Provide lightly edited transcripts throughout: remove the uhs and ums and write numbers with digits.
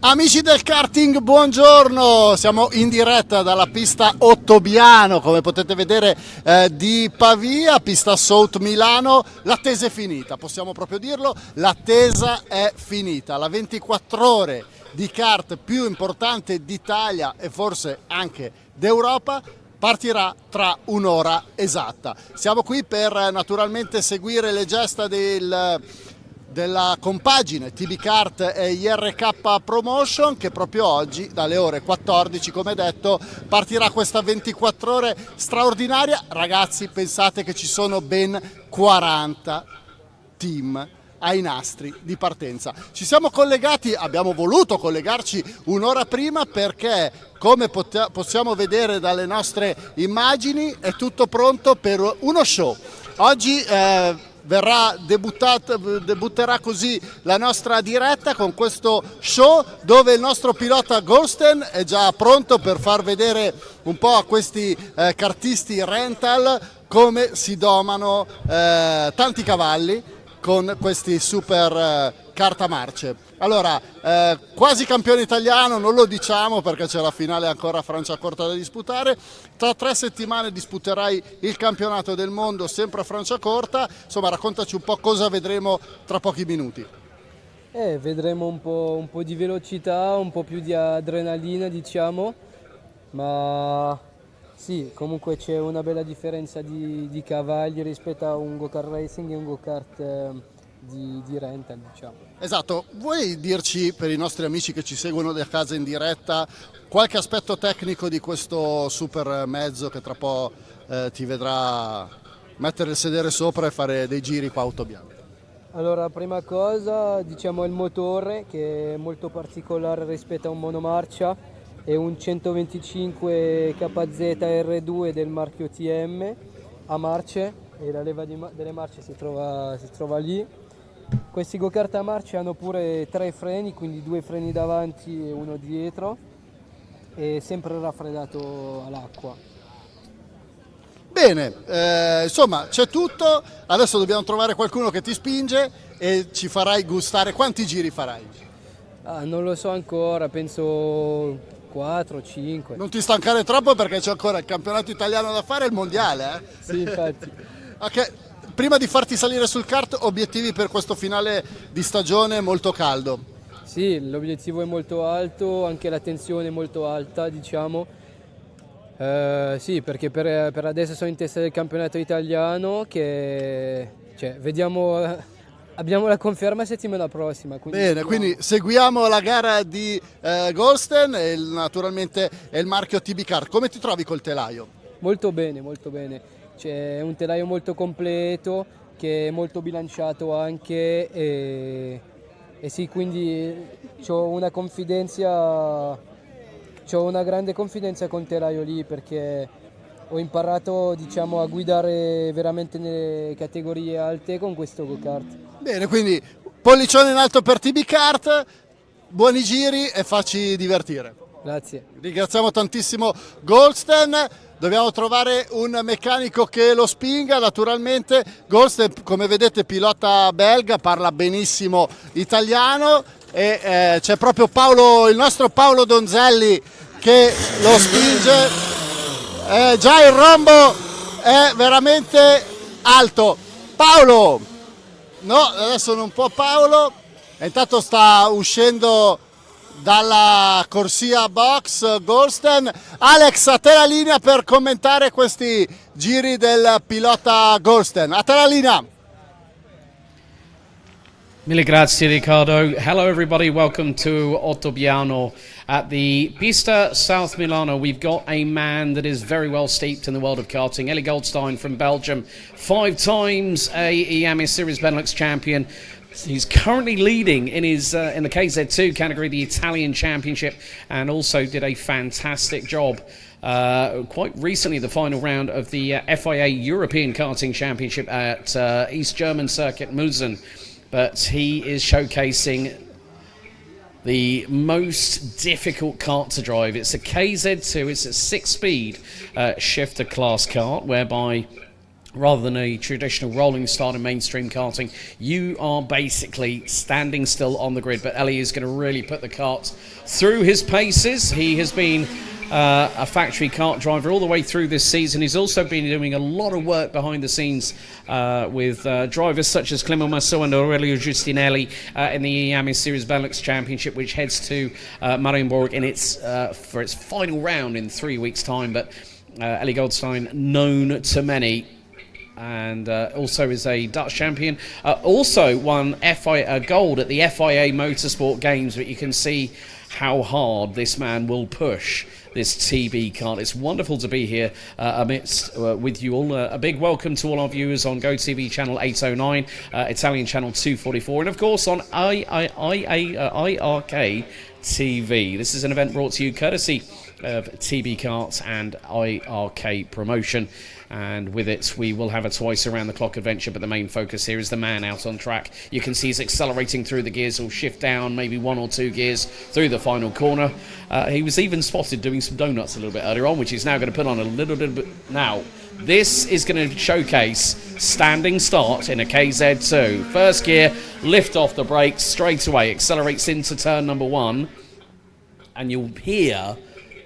Amici del karting, buongiorno! Siamo in diretta dalla pista Ottobiano, come potete vedere, di Pavia, pista South Milano. L'attesa è finita, possiamo proprio dirlo, l'attesa è finita. La 24 ore di kart più importante d'Italia e forse anche d'Europa partirà tra un'ora esatta. Siamo qui per naturalmente seguire le gesta della compagine TB Kart e IRK Promotion, che proprio oggi dalle ore 14, come detto, partirà questa 24 ore straordinaria. Ragazzi, pensate che ci sono ben 40 team ai nastri di partenza. Ci siamo collegati, abbiamo voluto collegarci un'ora prima perché, come possiamo vedere dalle nostre immagini, è tutto pronto per uno show. Oggi debutterà così la nostra diretta con questo show dove il nostro pilota Golsten è già pronto per far vedere un po' a questi kartisti rental come si domano tanti cavalli con questi super cartamarce. Allora, quasi campione italiano, non lo diciamo perché c'è la finale ancora a Franciacorta da disputare. Tra 3 settimane disputerai il campionato del mondo sempre a Franciacorta. Insomma, raccontaci un po' cosa vedremo tra pochi minuti. Vedremo un po' di velocità, un po' più di adrenalina, diciamo, ma sì, comunque c'è una bella differenza di cavalli rispetto a un go-kart racing e un go-kart di rental, diciamo. Esatto, vuoi dirci, per i nostri amici che ci seguono da casa in diretta, qualche aspetto tecnico di questo super mezzo che tra po' ti vedrà mettere il sedere sopra e fare dei giri qua a Ottobiano? Allora, prima cosa, diciamo, il motore, che è molto particolare rispetto a un monomarcia, è un 125 KZ R2 del marchio TM a marce, e la leva delle marce si trova lì. Questi go-kart a marce hanno pure 3 freni, quindi 2 freni davanti e uno dietro, e sempre raffreddato all'acqua. Bene, insomma c'è tutto, adesso dobbiamo trovare qualcuno che ti spinge e ci farai gustare. Quanti giri farai? Non lo so ancora, penso 4, 5. Non ti stancare troppo perché c'è ancora il campionato italiano da fare e il mondiale. Sì, infatti. Okay. Prima di farti salire sul kart, obiettivi per questo finale di stagione molto caldo? Sì, l'obiettivo è molto alto, anche la tensione è molto alta, diciamo. Sì, perché per adesso sono in testa del campionato italiano, vediamo, abbiamo la conferma settimana prossima. Bene, quindi seguiamo la gara di Golsten e naturalmente è il marchio TB Kart. Come ti trovi col telaio? Molto bene, molto bene. C'è un telaio molto completo, che è molto bilanciato anche, e sì, quindi ho una grande confidenza con il telaio lì, perché ho imparato, diciamo, a guidare veramente nelle categorie alte con questo go-kart. Bene, quindi pollicione in alto per TB Kart, buoni giri e facci divertire. Grazie. Ringraziamo tantissimo Golsten. Dobbiamo trovare un meccanico che lo spinga, naturalmente. Golsten, come vedete, pilota belga, parla benissimo italiano e c'è proprio il nostro Paolo Donzelli che lo spinge. Già il rombo è veramente alto. Paolo! No, adesso non può Paolo. Intanto sta uscendo dalla corsia box Golsten. Alex, a te la linea per commentare questi giri del pilota Golsten. A te la linea. Mille grazie, Riccardo. Hello, everybody. Welcome to Ottobiano at the Pista South Milano. We've got a man that is very well steeped in the world of karting. Eli Goldstein from Belgium, 5 times a EAMI Series Benelux champion. He's currently leading in his in the KZ2 category, the Italian Championship, and also did a fantastic job quite recently, the final round of the FIA European Karting Championship at East German Circuit Musen. But he is showcasing the most difficult kart to drive. It's a KZ2, it's a 6-speed shifter class kart, whereby rather than a traditional rolling start in mainstream karting, you are basically standing still on the grid. But Ellie is going to really put the kart through his paces. He has been a factory kart driver all the way through this season. He's also been doing a lot of work behind the scenes with drivers such as Clément Massot and Aurelio Giustinelli in the EAMI Series Benelux Championship, which heads to Marienborg in for its final round in 3 weeks' time. But Ellie Goldstein, known to many, and also is a Dutch champion. Also won gold at the FIA Motorsport Games, but you can see how hard this man will push this TB kart. It's wonderful to be here amidst with you all. A big welcome to all our viewers on GoTV channel 809, Italian channel 244, and of course on IRK TV. This is an event brought to you courtesy of TB Karts and IRK Promotion, and with it we will have a twice around the clock adventure, but the main focus here is the man out on track. You can see he's accelerating through the gears. He'll shift down maybe 1 or 2 gears through the final corner. He was even spotted doing some donuts a little bit earlier on, which he's now going to put on a little bit. Now this is going to showcase standing start in a KZ2. First gear, lift off the brakes straight away, accelerates into turn number 1, and you'll hear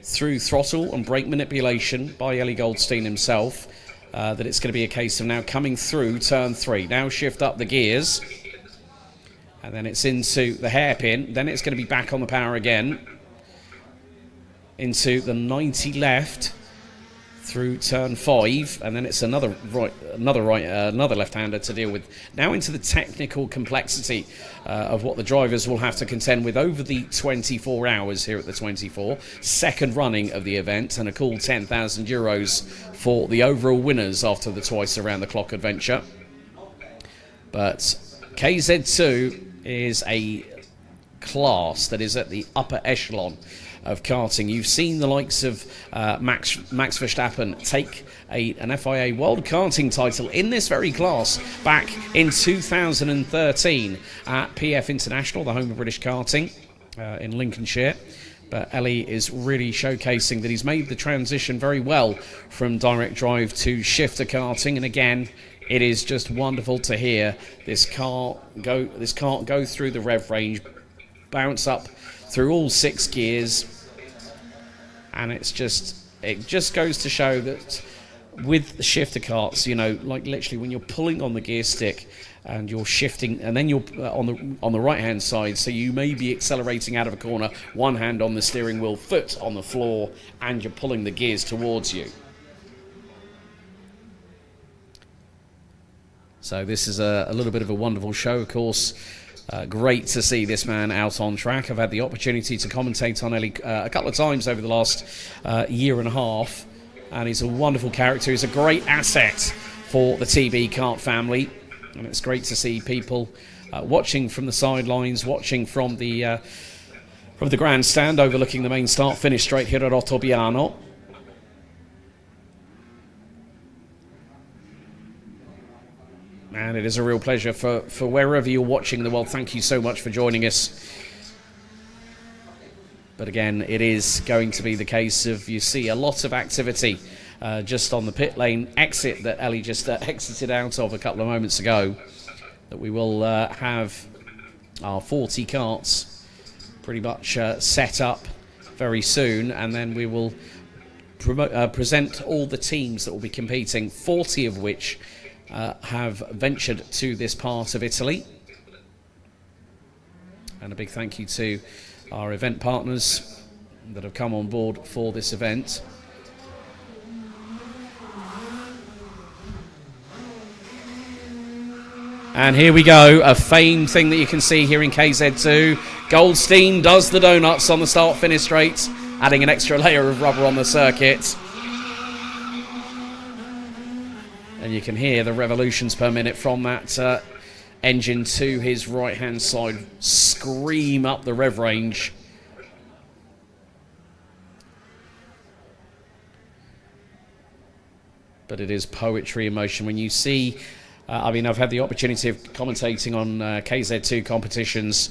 through throttle and brake manipulation by Ellie Goldstein himself that it's going to be a case of now coming through turn 3. Now shift up the gears, and then it's into the hairpin. Then it's going to be back on the power again into the 90 left through turn 5, and then it's another left-hander to deal with. Now into the technical complexity of what the drivers will have to contend with over the 24 hours here at the 24. Second running of the event, and a cool €10,000 for the overall winners after the twice around the clock adventure. But KZ2 is a class that is at the upper echelon of karting. You've seen the likes of Max Verstappen take an FIA World Karting title in this very class back in 2013 at PF International, the home of British karting in Lincolnshire. But Ellie is really showcasing that he's made the transition very well from direct drive to shifter karting, and again, it is just wonderful to hear this kart go through the rev range, bounce up through all 6 gears, and it just goes to show that with the shifter karts, you know, like literally when you're pulling on the gear stick and you're shifting, and then you're on the right hand side, so you may be accelerating out of a corner, one hand on the steering wheel, foot on the floor, and you're pulling the gears towards you. So this is a little bit of a wonderful show, of course. Great to see this man out on track. I've had the opportunity to commentate on Ellie a couple of times over the last year and a half, and he's a wonderful character. He's a great asset for the TB Kart family, and it's great to see people watching from the sidelines, watching from the grandstand overlooking the main start-finish straight here at Ottobiano. And it is a real pleasure for wherever you're watching in the world. Thank you so much for joining us. But again, it is going to be the case of, you see a lot of activity just on the pit lane exit that Ellie just exited out of a couple of moments ago. That we will have our 40 karts pretty much set up very soon, and then we will present all the teams that will be competing, 40 of which have ventured to this part of Italy. And a big thank you to our event partners that have come on board for this event. And here we go, a famed thing that you can see here in KZ2. Goldstein does the donuts on the start-finish straight, adding an extra layer of rubber on the circuit. And you can hear the revolutions per minute from that engine to his right-hand side scream up the rev range. But it is poetry in motion. When you see, I mean, I've had the opportunity of commentating on KZ2 competitions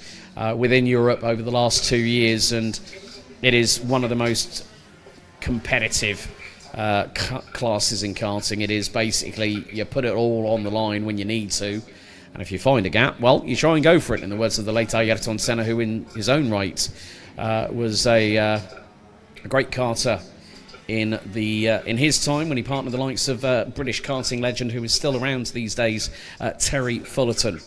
within Europe over the last 2 years, and it is one of the most competitive classes in karting. It is basically you put it all on the line when you need to, and if you find a gap, well, you try and go for it, in the words of the late Ayrton Senna, who in his own right was a great karter in his time when he partnered the likes of British karting legend who is still around these days, Terry Fullerton.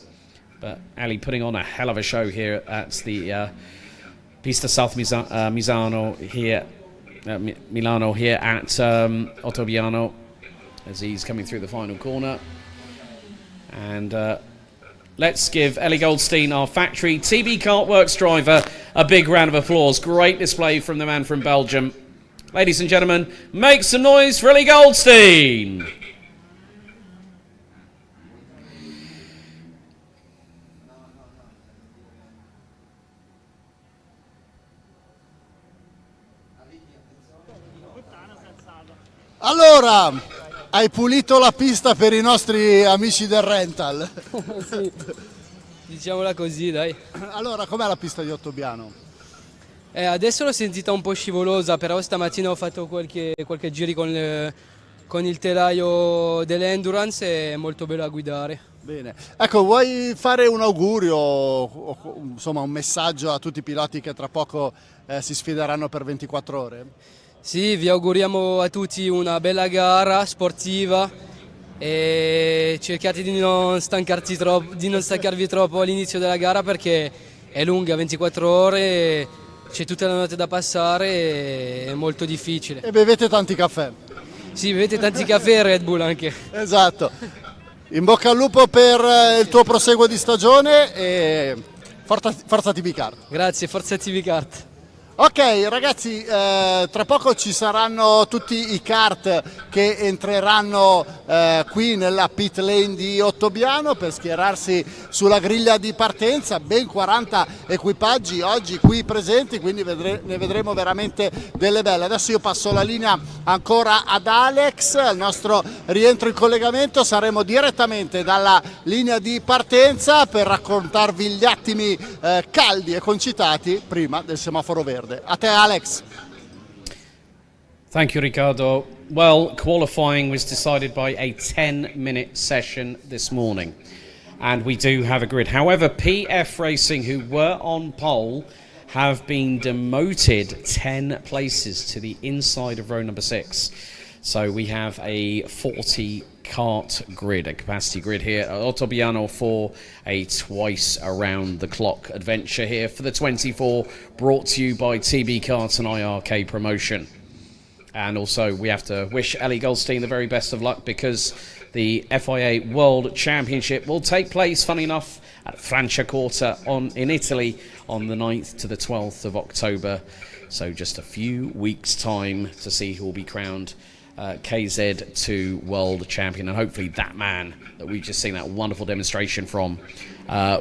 But Ali putting on a hell of a show here at the Pista South Milano here at Ottobiano, as he's coming through the final corner. And let's give Ellie Goldstein, our factory TB Kartworks driver, a big round of applause. Great display from the man from Belgium. Ladies and gentlemen, make some noise for Ellie Goldstein. Allora, hai pulito la pista per i nostri amici del rental. Sì, diciamola così, dai. Allora, com'è la pista di Ottobiano? Adesso l'ho sentita un po' scivolosa, però stamattina ho fatto qualche giri con il telaio dell'Endurance, è molto bella a guidare. Bene, ecco, vuoi fare un augurio o insomma un messaggio a tutti i piloti che tra poco si sfideranno per 24 ore? Sì, vi auguriamo a tutti una bella gara sportiva e cercate di non stancarvi troppo all'inizio della gara, perché è lunga, 24 ore, c'è tutta la notte da passare e è molto difficile. E bevete tanti caffè. Sì, bevete tanti caffè e Red Bull anche. Esatto. In bocca al lupo per il tuo proseguo di stagione e forza TB Kart. Grazie, forza TV Kart. Ok ragazzi, tra poco ci saranno tutti i kart che entreranno qui nella pit lane di Ottobiano per schierarsi sulla griglia di partenza, ben 40 equipaggi oggi qui presenti, quindi ne vedremo veramente delle belle. Adesso io passo la linea ancora ad Alex, al nostro rientro in collegamento, saremo direttamente dalla linea di partenza per raccontarvi gli attimi caldi e concitati prima del semaforo verde. A te Alex. Thank you, Riccardo. Well, qualifying was decided by a 10-minute session this morning, and we do have a grid. However, PF Racing, who were on pole, have been demoted 10 places to the inside of row number 6. So we have a 40 kart grid, a capacity grid here at Ottobiano for a twice around the clock adventure here for the 24, brought to you by TB Kart and IRK Promotion. And also we have to wish Ellie Goldstein the very best of luck, because the FIA World Championship will take place, funny enough, at Franciacorta in Italy on the 9th to the 12th of October. So just a few weeks' time to see who will be crowned KZ2 World Champion, and hopefully that man that we've just seen that wonderful demonstration from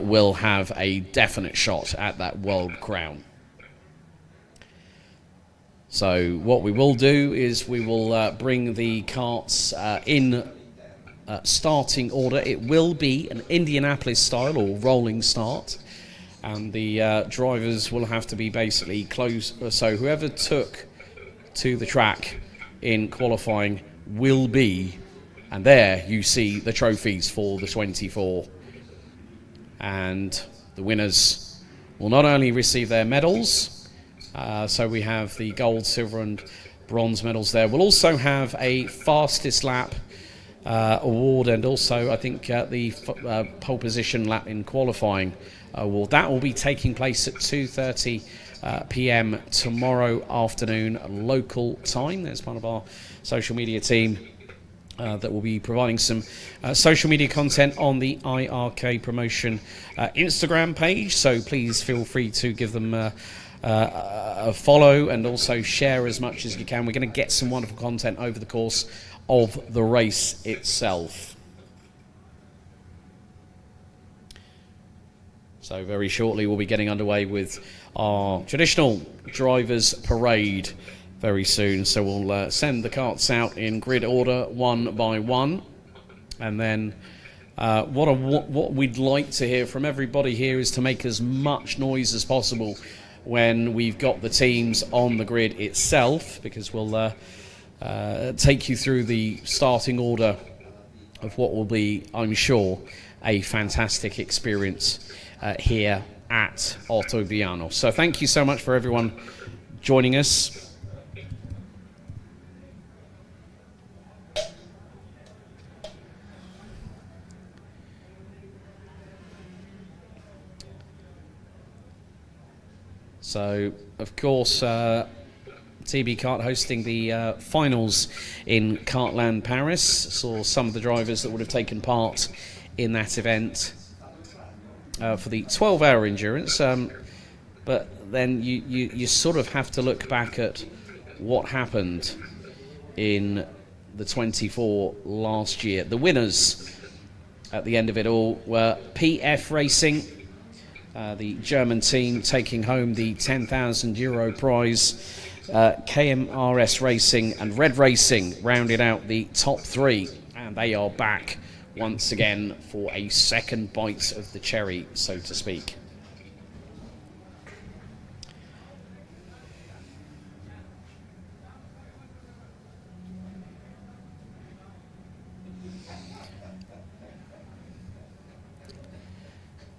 will have a definite shot at that world crown. So what we will do is we will bring the karts in starting order. It will be an Indianapolis style or rolling start, and the drivers will have to be basically close, so whoever took to the track in qualifying will be, and there you see the trophies for the 24, and the winners will not only receive their medals, so we have the gold, silver and bronze medals there. We'll also have a fastest lap award, and also I think the pole position lap in qualifying award. That will be taking place at 2:30 p.m. tomorrow afternoon local time. There's one of our social media team that will be providing some social media content on the IRK Promotion Instagram page, so please feel free to give them a follow and also share as much as you can. We're going to get some wonderful content over the course of the race itself. So very shortly we'll be getting underway with our traditional drivers parade very soon. So we'll send the karts out in grid order one by one, and then what we'd like to hear from everybody here is to make as much noise as possible when we've got the teams on the grid itself, because we'll take you through the starting order of what will be, I'm sure, a fantastic experience here at Ottobiano. So thank you so much for everyone joining us. So, of course, TB Kart hosting the finals in Kartland Paris. Saw some of the drivers that would have taken part in that event for the 12-hour endurance. But then you sort of have to look back at what happened in the 24 last year. The winners at the end of it all were PF Racing, the German team taking home the €10,000 prize. KMRS Racing and Red Racing rounded out the top three, and they are back once again for a second bite of the cherry, so to speak.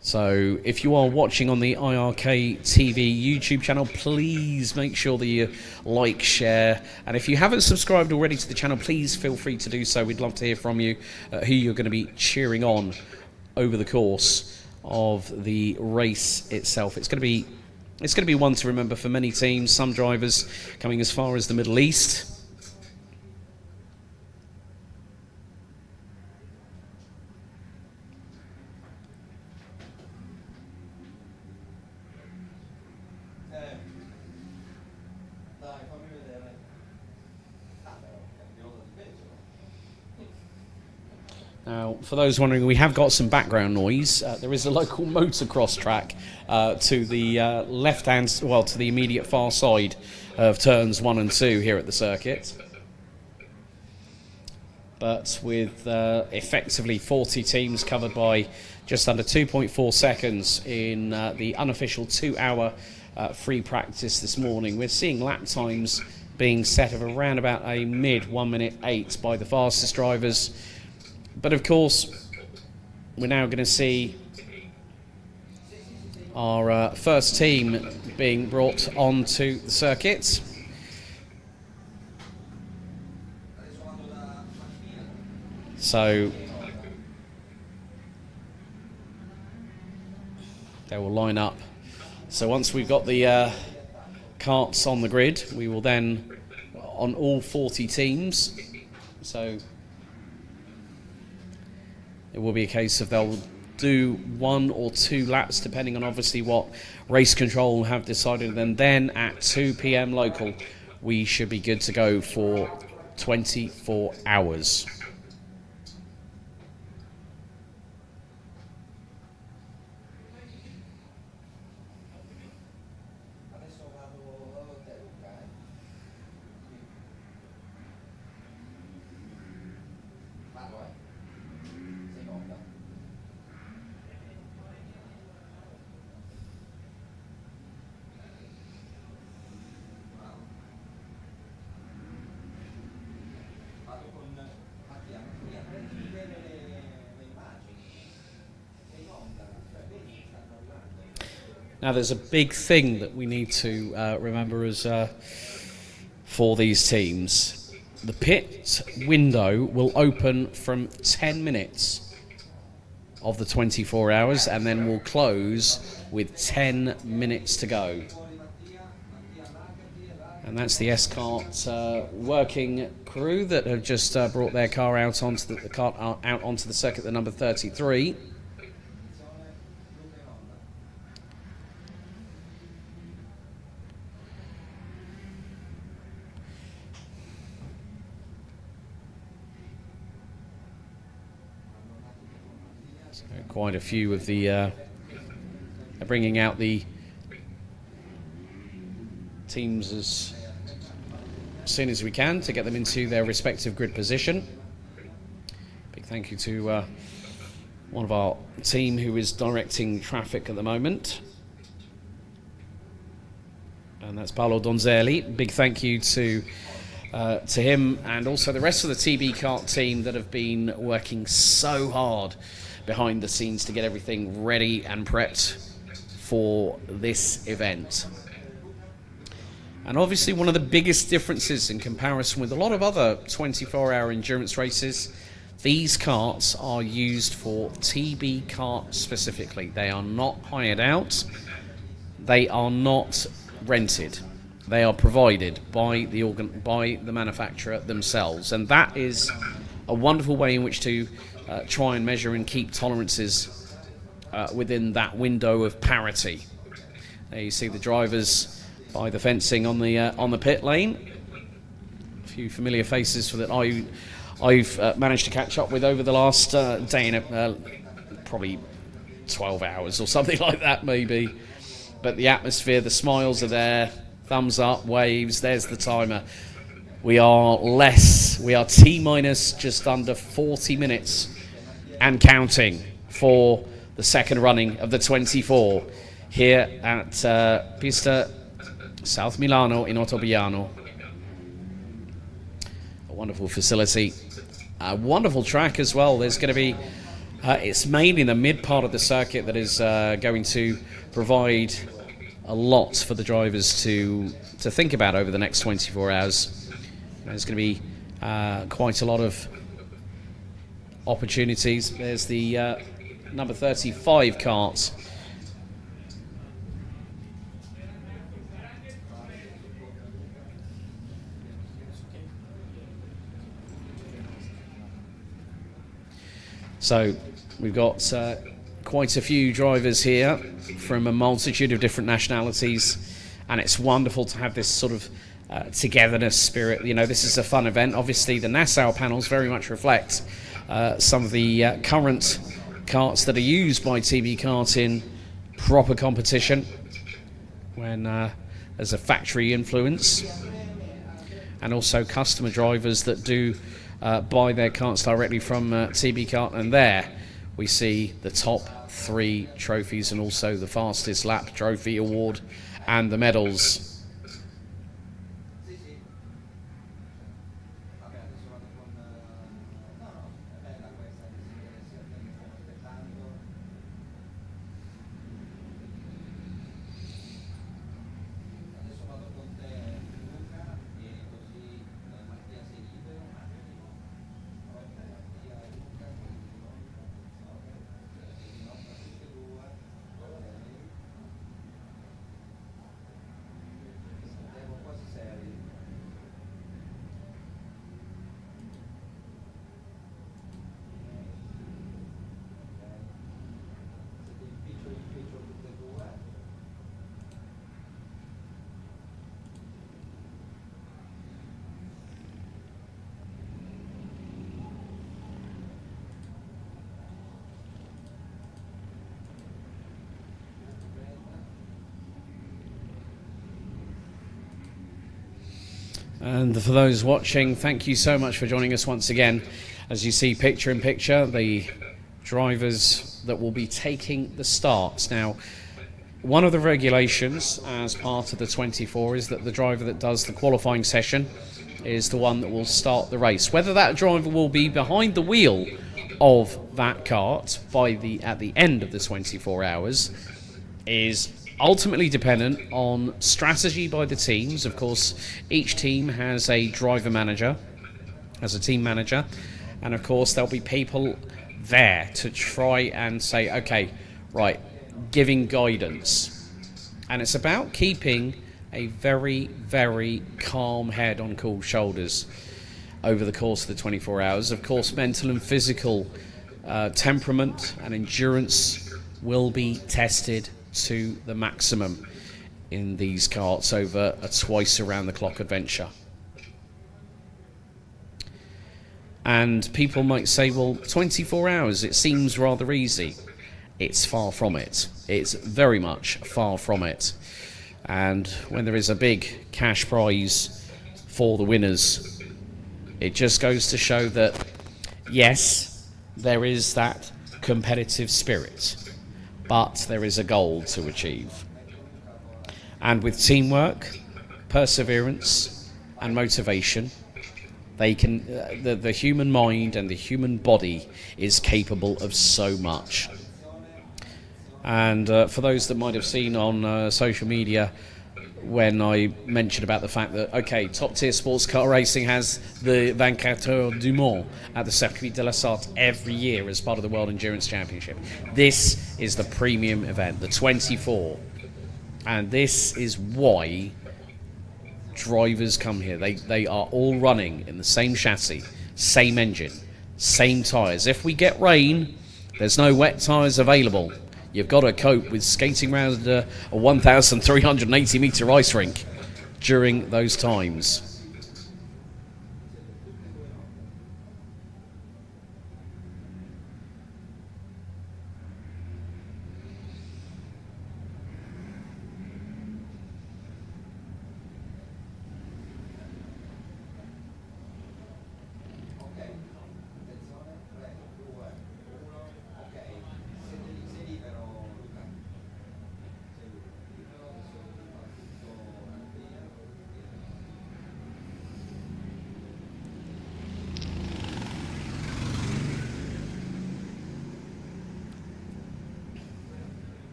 So if you are watching on the IRK TV YouTube channel, please make sure that you like, share, and if you haven't subscribed already to the channel, please feel free to do so. We'd love to hear from you, who you're going to be cheering on over the course of the race itself. It's going to be one to remember for many teams, some drivers coming as far as the Middle East. Now, for those wondering, we have got some background noise. There is a local motocross track to the left-hand, well, to the immediate far side of turns 1 and 2 here at the circuit. But with effectively 40 teams covered by just under 2.4 seconds in the unofficial 2-hour free practice this morning, we're seeing lap times being set of around about a mid 1 minute 8 by the fastest drivers. But of course, we're now going to see our first team being brought onto the circuit. So they will line up. So once we've got the carts on the grid, we will then, on all 40 teams, so it will be a case of they'll do 1 or 2 laps, depending on obviously what race control have decided. And then at 2 p.m. local, we should be good to go for 24 hours. Now, there's a big thing that we need to remember as for these teams. The pit window will open from 10 minutes of the 24 hours and then will close with 10 minutes to go. And that's the S-Kart working crew that have just brought their car out onto the circuit, the number 33. Quite a few of the bringing out the teams as soon as we can to get them into their respective grid position. Big thank you to one of our team who is directing traffic at the moment, and that's Paolo Donzelli. Big thank you to to him and also the rest of the TB kart team that have been working so hard behind the scenes to get everything ready and prepped for this event. And obviously one of the biggest differences in comparison with a lot of other 24-hour endurance races, these karts are used for TB kart specifically. They are not hired out. They are not rented. They are provided by the manufacturer themselves. And that is a wonderful way in which to try and measure and keep tolerances within that window of parity. There you see the drivers by the fencing on the pit lane. A few familiar faces that I've managed to catch up with over the last day and probably 12 hours or something like that maybe. But the atmosphere, the smiles are there, thumbs up, waves, there's the timer. We are T-minus just under 40 minutes and counting for the second running of the 24 here at Pista South Milano in Ottobiano. A wonderful facility, a wonderful track as well. There's going to be, it's mainly the mid part of the circuit that is going to provide a lot for the drivers to think about over the next 24 hours. There's going to be quite a lot of opportunities. There's the number 35 kart. So we've got quite a few drivers here from a multitude of different nationalities, and it's wonderful to have this sort of togetherness spirit. You know, this is a fun event. Obviously the Nassau panels very much reflect some of the current karts that are used by TB Kart in proper competition when there's a factory influence, and also customer drivers that do buy their karts directly from TB Kart. And there we see the top 3 trophies and also the fastest lap trophy award and the medals. And for those watching, thank you so much for joining us once again. As you see picture in picture, the drivers that will be taking the starts. Now, one of the regulations as part of the 24 is that the driver that does the qualifying session is the one that will start the race. Whether that driver will be behind the wheel of that kart at the end of the 24 hours is ultimately dependent on strategy by the teams. Of course, each team has a driver manager, has a team manager, and of course there'll be people there to try and say, okay, right, giving guidance. And it's about keeping a very, very calm head on cool shoulders over the course of the 24 hours. Of course, mental and physical temperament and endurance will be tested to the maximum in these karts over a twice around the clock adventure. And people might say, well, 24 hours, it seems rather easy. It's far from it. It's very much far from it. And when there is a big cash prize for the winners, it just goes to show that, yes, there is that competitive spirit, but there is a goal to achieve. And with teamwork, perseverance, and motivation, they can. The human mind and the human body is capable of so much. And for those that might have seen on social media, when I mentioned about the fact that, okay, top tier sports car racing has the 24 Heures du Mans at the Circuit de la Sarthe every year as part of the World Endurance Championship. This is the premium event, the 24. And this is why drivers come here. They are all running in the same chassis, same engine, same tyres. If we get rain, there's no wet tyres available. You've got to cope with skating around a 1,380 metre ice rink during those times.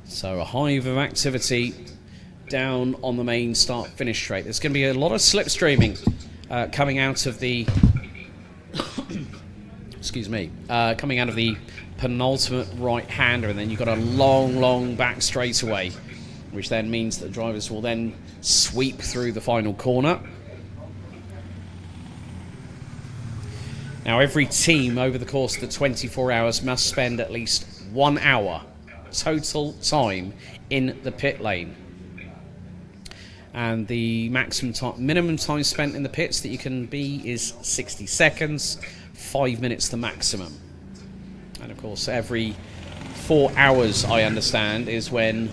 So a hive of activity down on the main start-finish straight. There's going to be a lot of slipstreaming coming out of the coming out of the penultimate right-hander, and then you've got a long back straightaway, which then means that drivers will then sweep through the final corner. Now, every team over the course of the 24 hours must spend at least 1 hour total time in the pit lane, and the minimum time spent in the pits that you can be is 60 seconds, 5 minutes the maximum. And of course, every 4 hours, I understand, is when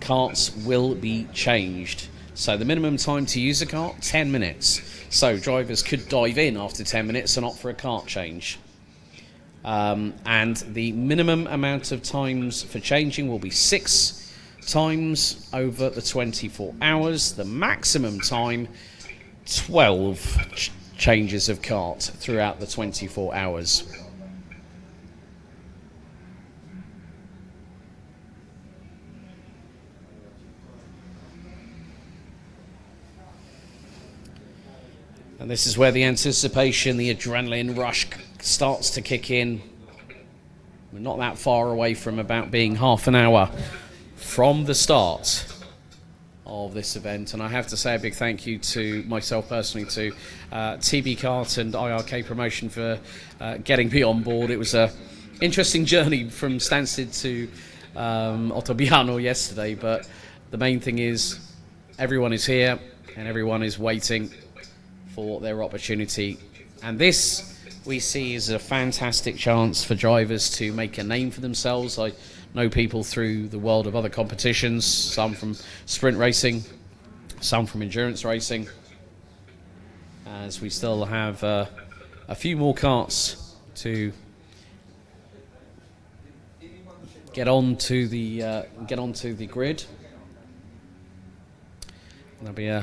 carts will be changed. So the minimum time to use a cart, 10 minutes. So drivers could dive in after 10 minutes and opt for a cart change. And the minimum amount of times for changing will be 6 times over the 24 hours. The maximum time, 12 changes of cart throughout the 24 hours. And this is where the anticipation, the adrenaline rush starts to kick in. We're not that far away from about being half an hour from the start of this event. And I have to say a big thank you to myself personally, to TB Kart and IRK Promotion for getting me on board. It was an interesting journey from Stansted to Ottobiano yesterday, but the main thing is everyone is here and everyone is waiting for their opportunity. And this we see as a fantastic chance for drivers to make a name for themselves. I know people through the world of other competitions, some from sprint racing, some from endurance racing, as we still have a few more karts to get onto the grid. There'll be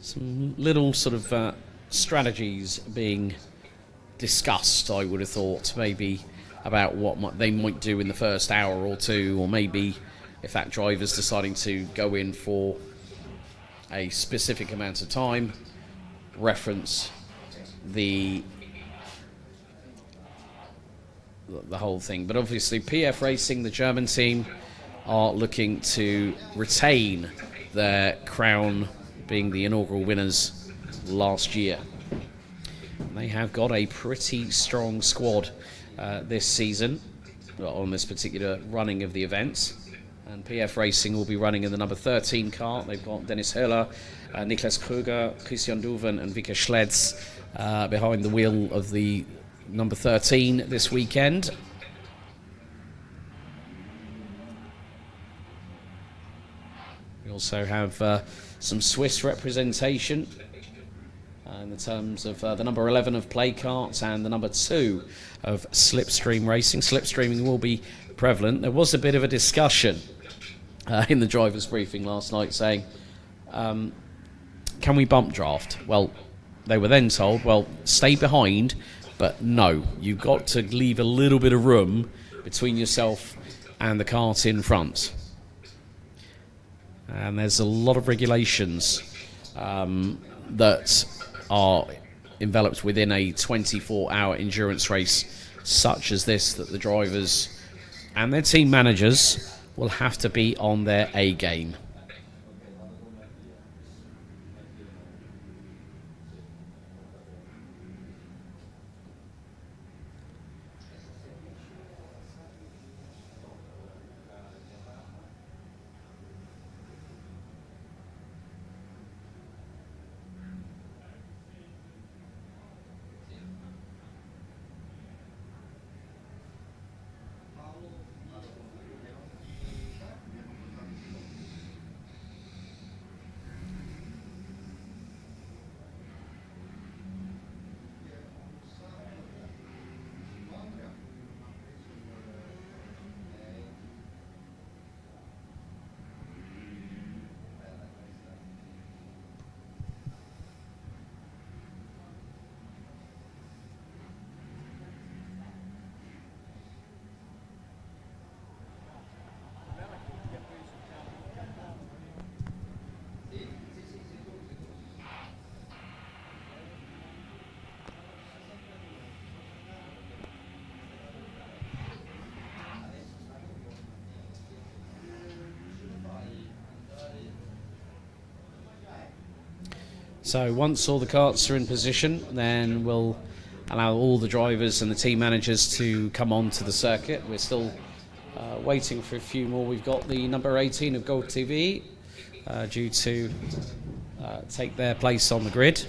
some little sort of strategies being discussed, I would have thought, maybe about what they might do in the first hour or two, or maybe if that driver's deciding to go in for a specific amount of time, reference the whole thing. But obviously PF Racing, the German team, are looking to retain their crown, being the inaugural winners last year. They have got a pretty strong squad this season on this particular running of the events, and PF Racing will be running in the number 13 car. They've got Dennis Höhler, Niklas Kruger, Christian Duven and Vika Schledz behind the wheel of the number 13 this weekend. We also have some Swiss representation in the terms of the number 11 of play karts and the number 2 of slipstream racing. Slipstreaming will be prevalent. There was a bit of a discussion in the driver's briefing last night saying, can we bump draft? Well, they were then told, well, stay behind, but no, you've got to leave a little bit of room between yourself and the cart in front. And there's a lot of regulations that are enveloped within a 24-hour endurance race such as this, that the drivers and their team managers will have to be on their A game. So once all the carts are in position, then we'll allow all the drivers and the team managers to come on to the circuit. We're still waiting for a few more. We've got the number 18 of Gold TV due to take their place on the grid.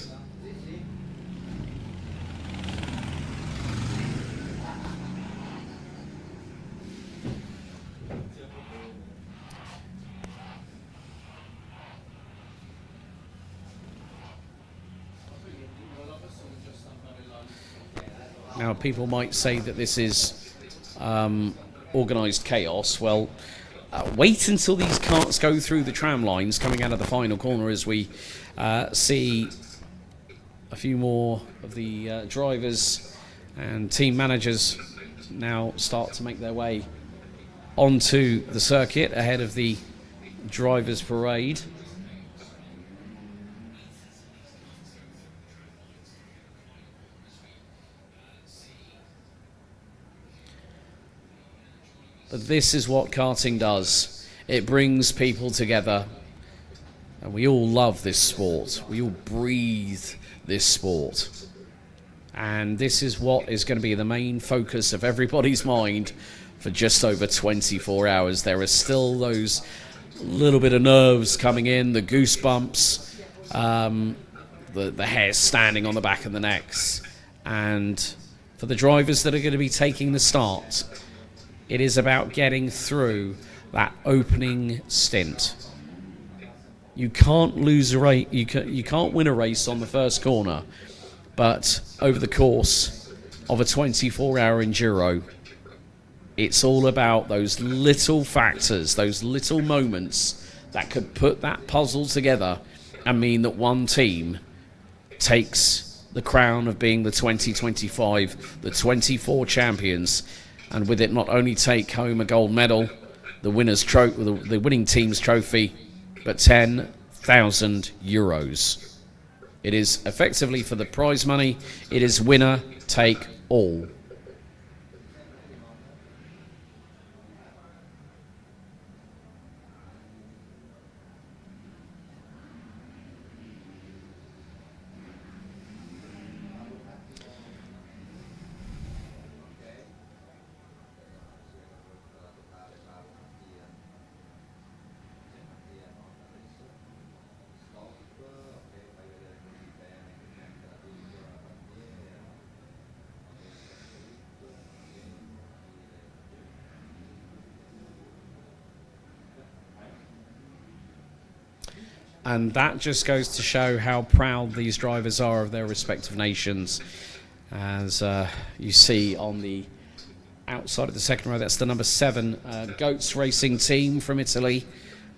Now, people might say that this is organised chaos. Well, wait until these carts go through the tram lines coming out of the final corner as we see a few more of the drivers and team managers now start to make their way onto the circuit ahead of the drivers' parade. But this is what karting does. It brings people together. And we all love this sport. We all breathe this sport. And this is what is going to be the main focus of everybody's mind for just over 24 hours. There are still those little bit of nerves coming in, the goosebumps, the hair standing on the back of the necks. And for the drivers that are going to be taking the start, it is about getting through that opening stint. You can't lose a race. You can't win a race on the first corner, but over the course of a 24-hour enduro, it's all about those little factors, those little moments that could put that puzzle together and mean that one team takes the crown of being the 2025, the 24 champions. And with it, not only take home a gold medal, the winning team's trophy, but €10,000. It is effectively for the prize money. It is winner take all. And that just goes to show how proud these drivers are of their respective nations. As you see on the outside of the second row, that's the number 7 Goats Racing team from Italy,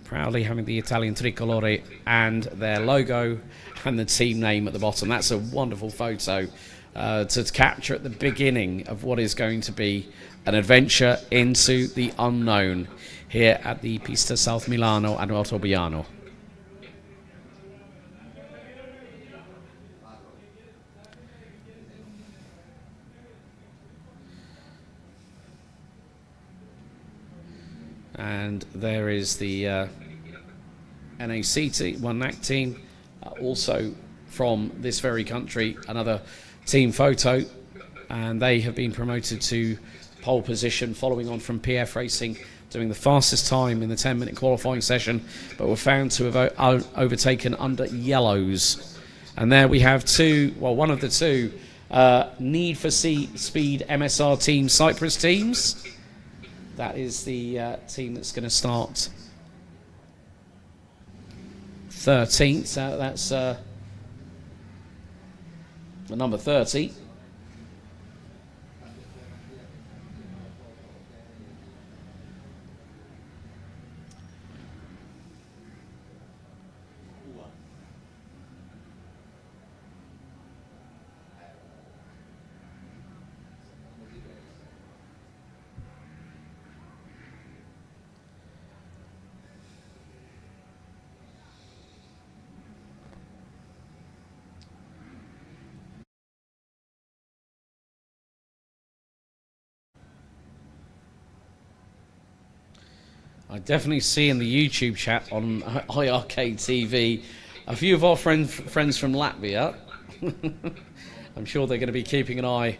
proudly having the Italian tricolore and their logo and the team name at the bottom. That's a wonderful photo to capture at the beginning of what is going to be an adventure into the unknown here at the Pista South Milano and Ottobiano. And there is the NAC team, one NAC team, also from this very country, another team photo, and they have been promoted to pole position following on from PF Racing, doing the fastest time in the 10-minute qualifying session, but were found to have overtaken under yellows. And there we have one of the two Need for Speed MSR Team Cyprus teams. That is the team that's going to start 13th. That's the number 30. I definitely see in the YouTube chat on iArcade TV a few of our friends from Latvia. I'm sure they're going to be keeping an eye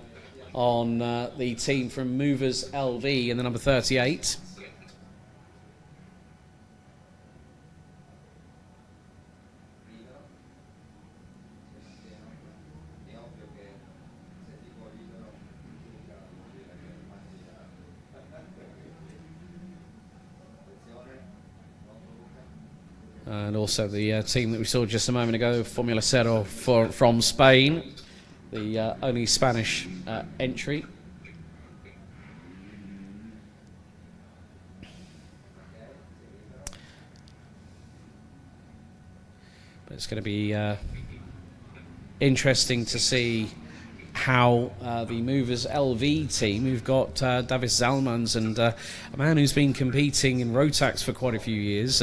on the team from Movers LV in the number 38. And also the team that we saw just a moment ago, Formula Cero from Spain, the only Spanish entry. But it's going to be interesting to see how the Movers LV team, who've got Davis Zalmans and a man who's been competing in Rotax for quite a few years,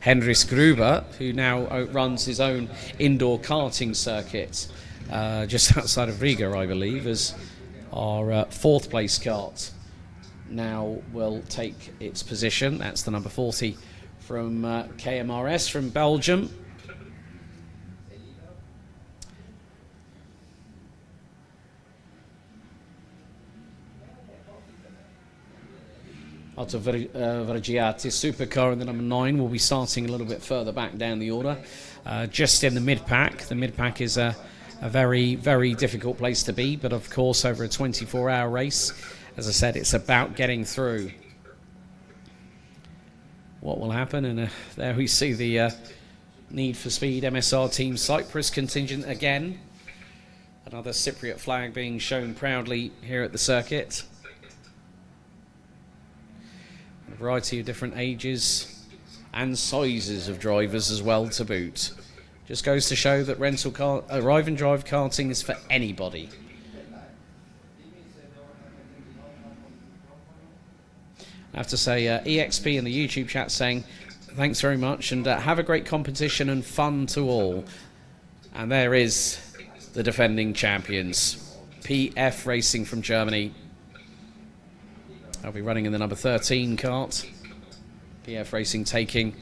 Hendris Gruber, who now runs his own indoor karting circuit just outside of Riga, I believe, as our fourth place kart now will take its position. That's the number 40 from KMRS from Belgium. Otto Vergiati Supercar in the number 9 will be starting a little bit further back down the order, just in the mid-pack. The mid-pack is a very, very difficult place to be, but of course over a 24-hour race, as I said, it's about getting through. What will happen? And there we see the Need for Speed MSR Team Cyprus contingent again. Another Cypriot flag being shown proudly here at the circuit. A variety of different ages and sizes of drivers as well to boot. Just goes to show that rental car, arrive and drive karting is for anybody. I have to say, EXP in the YouTube chat saying thanks very much and have a great competition and fun to all. And there is the defending champions, PF Racing from Germany. I'll be running in the number 13 kart. PF Racing taking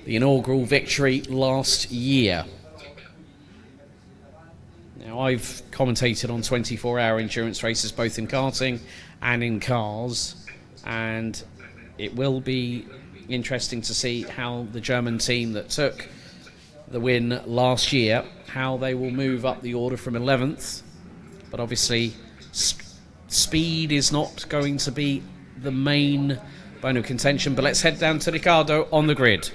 the inaugural victory last year. Now, I've commentated on 24-hour endurance races both in karting and in cars, and it will be interesting to see how the German team that took the win last year, how they will move up the order from 11th. But obviously, speed is not going to be the main bone of contention. But let's head down to Ricardo on the grid.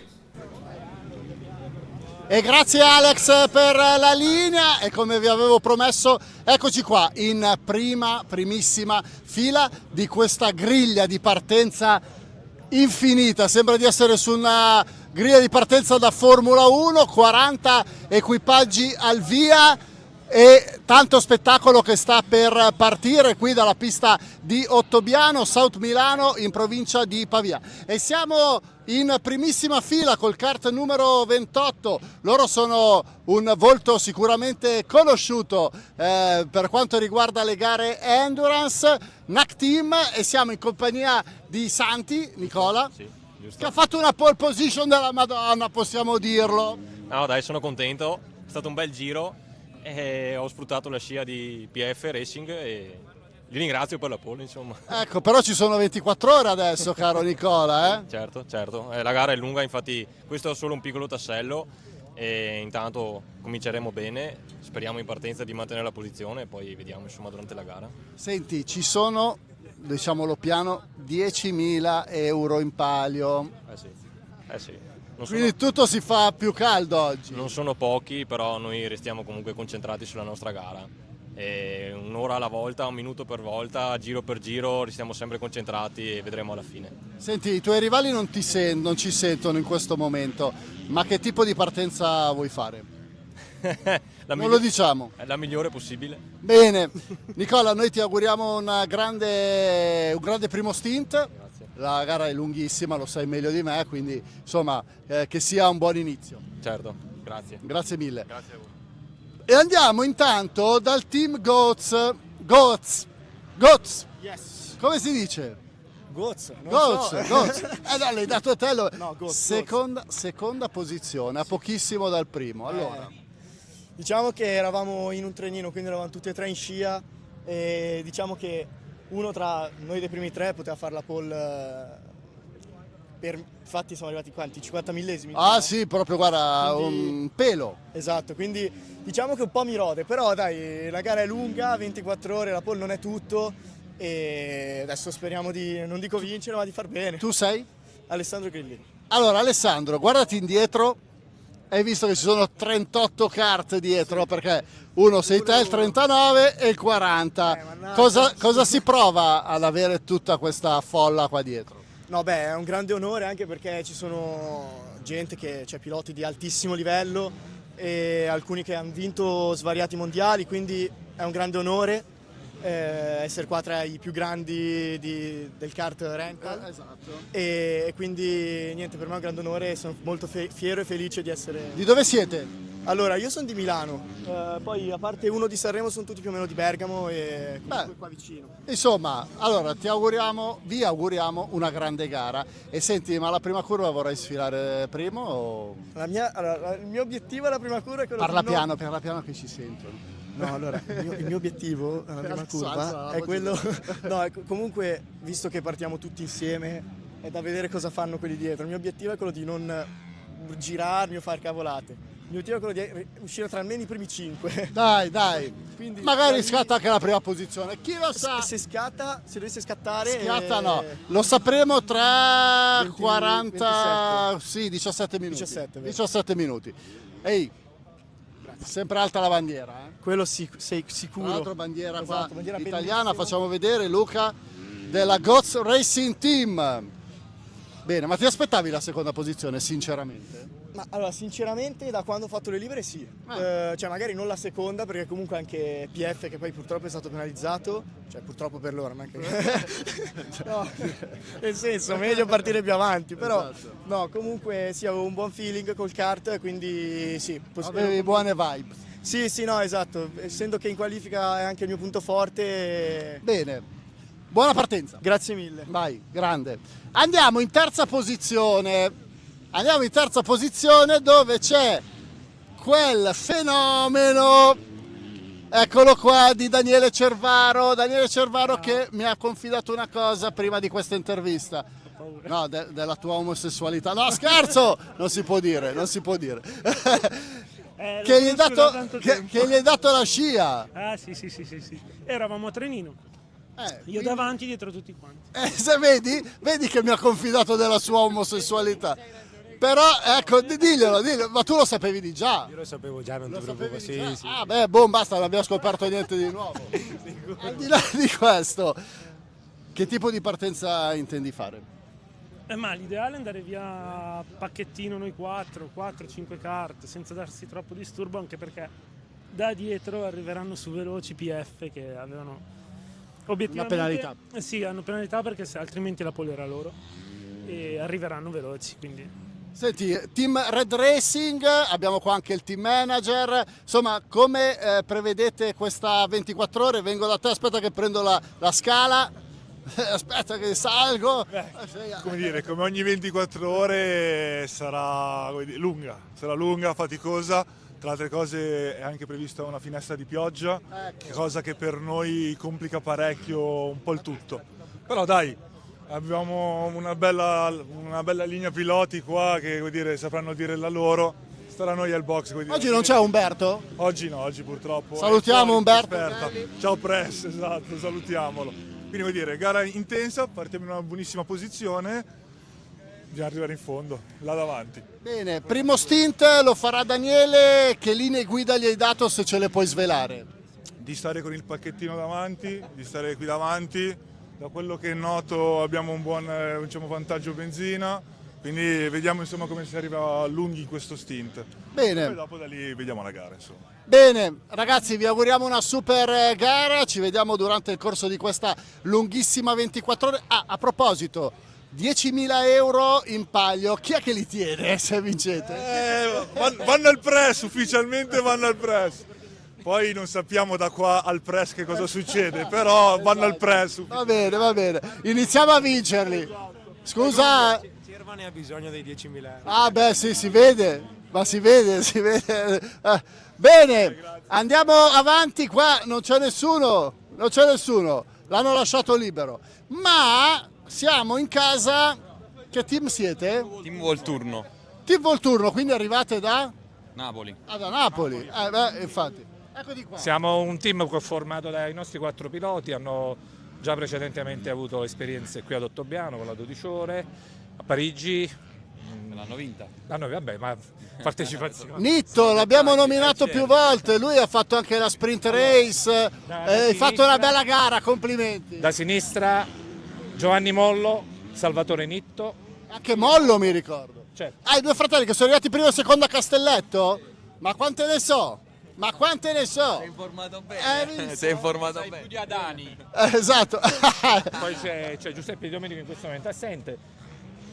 E grazie Alex per la linea e come vi avevo promesso, eccoci qua in primissima fila di questa griglia di partenza infinita. Sembra di essere su una griglia di partenza da Formula 1, 40 equipaggi al via e tanto spettacolo che sta per partire qui dalla pista di Ottobiano, South Milano, in provincia di Pavia. E siamo in primissima fila col kart numero 28. Loro sono un volto sicuramente conosciuto per quanto riguarda le gare endurance, NAC Team, e siamo in compagnia di Santi, Nicola, Sì, giusto. che ha fatto una pole position della Madonna, possiamo dirlo. No, dai, sono contento, è stato un bel giro e ho sfruttato la scia di PF Racing e li ringrazio per la pole, insomma. Ecco, però ci sono 24 ore adesso, caro Nicola, eh? Certo, certo. La gara è lunga, infatti questo è solo un piccolo tassello e intanto cominceremo bene, speriamo in partenza di mantenere la posizione e poi vediamo insomma durante la gara. Senti, ci sono, diciamolo piano, 10.000 euro in palio. Eh sì. Quindi tutto si fa più caldo oggi. Non sono pochi, però noi restiamo comunque concentrati sulla nostra gara. E un'ora alla volta, un minuto per volta, giro per giro, restiamo sempre concentrati e vedremo alla fine. Senti, i tuoi rivali non ci sentono in questo momento, ma che tipo di partenza vuoi fare? Non lo diciamo. È la migliore possibile. Bene, Nicola, noi ti auguriamo un grande primo stint. Grazie. La gara è lunghissima, lo sai meglio di me, quindi insomma che sia un buon inizio. Certo, grazie. Grazie mille. Grazie a voi. E andiamo intanto dal team Goats. Yes. Come si dice? Goats. Non Goats, so. Goats. Dai, l'hai dato a te. No, Goats, Seconda posizione, a pochissimo dal primo. Allora, Diciamo che eravamo in un trenino, quindi eravamo tutti e tre in scia e diciamo che uno tra noi dei primi tre poteva fare la pole infatti siamo arrivati quanti? 50 millesimi? ah no? sì, proprio guarda, Quindi- un pelo. Esatto, quindi diciamo che un po' mi rode, però dai, la gara è lunga, 24 ore, la pole non è tutto e adesso speriamo di, non dico vincere, ma di far bene. Tu sei? Alessandro Grillini. Allora Alessandro, guardati indietro. Hai visto che ci sono 38 kart dietro, perché uno sei te, il 39 e il 40. mannaggia. Cosa si prova ad avere tutta questa folla qua dietro? No, beh, è un grande onore anche perché ci sono gente c'è piloti di altissimo livello e alcuni che hanno vinto svariati mondiali, quindi è un grande onore essere qua tra i più grandi del kart rental. Esatto. E quindi niente, per me è un grande onore e sono molto fiero e felice di essere... Di dove siete? Allora, io sono di Milano, poi a parte uno di Sanremo sono tutti più o meno di Bergamo e comunque qua vicino. Insomma, allora vi auguriamo una grande gara. E senti, ma la prima curva vorrai sfilare primo o... Allora, il mio obiettivo alla prima curva è quello Parla di non- piano che ci sentono. No, allora, il mio obiettivo alla prima Alza curva la è voce. quello... No, comunque, visto che partiamo tutti insieme, è da vedere cosa fanno quelli dietro. Il mio obiettivo è quello di non girarmi o far cavolate. Il mio obiettivo è quello di uscire tra almeno i primi 5. Dai. Quindi, Magari da lì- scatta anche la prima posizione. Chi lo sa? Se dovesse scattare... Schiatta no. Lo sapremo tra 20, 40... Sì, 17 minuti. 17, vero. 17 minuti. Ehi, sempre alta la bandiera, eh? Quello sei sicuro. Tra l'altro bandiera qua Esatto, bandiera italiana, bellissima. facciamo vedere Luca della Goats Racing Team. Bene, ma ti aspettavi la seconda posizione, sinceramente? Ma allora, sinceramente, da quando ho fatto le libere sì. Cioè, magari non la seconda, perché comunque anche PF, che poi purtroppo è stato penalizzato, cioè purtroppo per loro, ma anche... No, nel senso, meglio partire più avanti, però... Esatto. No, comunque sì, avevo un buon feeling col kart, quindi sì. Avevi buone vibe. Sì, no, esatto. Essendo che in qualifica è anche il mio punto forte... Bene, buona partenza. Grazie mille. Vai, grande. Andiamo in terza posizione dove c'è quel fenomeno, eccolo qua, di Daniele Cervaro. Daniele Cervaro che mi ha confidato una cosa prima di questa intervista. No, della tua omosessualità. No, scherzo! Non si può dire. Che gli hai dato la scia. Ah sì. Eravamo a trenino. Io Quindi- davanti, dietro tutti quanti. Se vedi che mi ha confidato della sua omosessualità. Però ecco, diglielo, ma tu lo sapevi di già. Io lo sapevo già, non Lo ti sapevi preoccupare. di già? Sì, sì. Ah beh, basta, non abbiamo scoperto niente di nuovo. Al di là di questo, che tipo di partenza intendi fare? Ma l'ideale è andare via pacchettino noi 4-5 carte, senza darsi troppo disturbo, anche perché da dietro arriveranno su veloci PF che avevano obiettivamente... Una penalità. Sì, hanno penalità perché altrimenti la pole era loro e arriveranno veloci, quindi... Senti, team Red Racing, abbiamo qua anche il team manager, insomma come prevedete questa 24 ore? Vengo da te, aspetta che prendo la scala. Aspetta che salgo. Come dire, come ogni 24 ore sarà lunga, faticosa. Tra le altre cose è anche prevista una finestra di pioggia, cosa che per noi complica parecchio un po' il tutto. Però dai, abbiamo una bella linea piloti qua che sapranno dire la loro. Starà a noi al box. Oggi non c'è Umberto? Oggi no, oggi purtroppo. Salutiamo Umberto. Ciao Press, esatto, salutiamolo. Quindi gara intensa, partiamo in una buonissima posizione, bisogna arrivare in fondo, là davanti. Bene, primo stint lo farà Daniele, che linee guida gli hai dato, se ce le puoi svelare? Di stare con il pacchettino davanti, di stare qui davanti, da quello che noto abbiamo un buon vantaggio benzina, quindi vediamo insomma come si arriva lunghi in questo stint. Bene. Poi dopo da lì vediamo la gara insomma. Bene, ragazzi, vi auguriamo una super gara, ci vediamo durante il corso di questa lunghissima 24 ore. Ah, a proposito, 10.000 euro in palio, chi è che li tiene se vincete? Vanno al press, ufficialmente vanno al press. Poi non sappiamo da qua al press che cosa succede, però vanno al press. Va bene, iniziamo a vincerli. Scusa. Cerva ne ha bisogno dei 10.000 euro. Ah beh sì, si vede, ma si vede. Bene, andiamo avanti, qua non c'è nessuno, l'hanno lasciato libero. Ma siamo in casa, che team siete? Team Volturno, Team Volturno, quindi arrivate da? Napoli. Ah, da Napoli, infatti. Eccoli qua. Siamo un team formato dai nostri 4 piloti, hanno già precedentemente avuto esperienze qui ad Ottobiano con la 12 ore, a Parigi. L'hanno vinta. Vabbè, ma partecipazione. Nitto, l'abbiamo nominato più volte, lui ha fatto anche la sprint race, hai fatto una bella gara, complimenti. Da sinistra Giovanni Mollo, Salvatore Nitto. Anche Mollo mi ricordo. Certo. Hai due fratelli che sono arrivati prima e secondo a Castelletto? Ma quante ne so? Sei informato bene. Sei informato bene. Più di Adani. Esatto. Poi c'è Giuseppe Di Domenico in questo momento assente.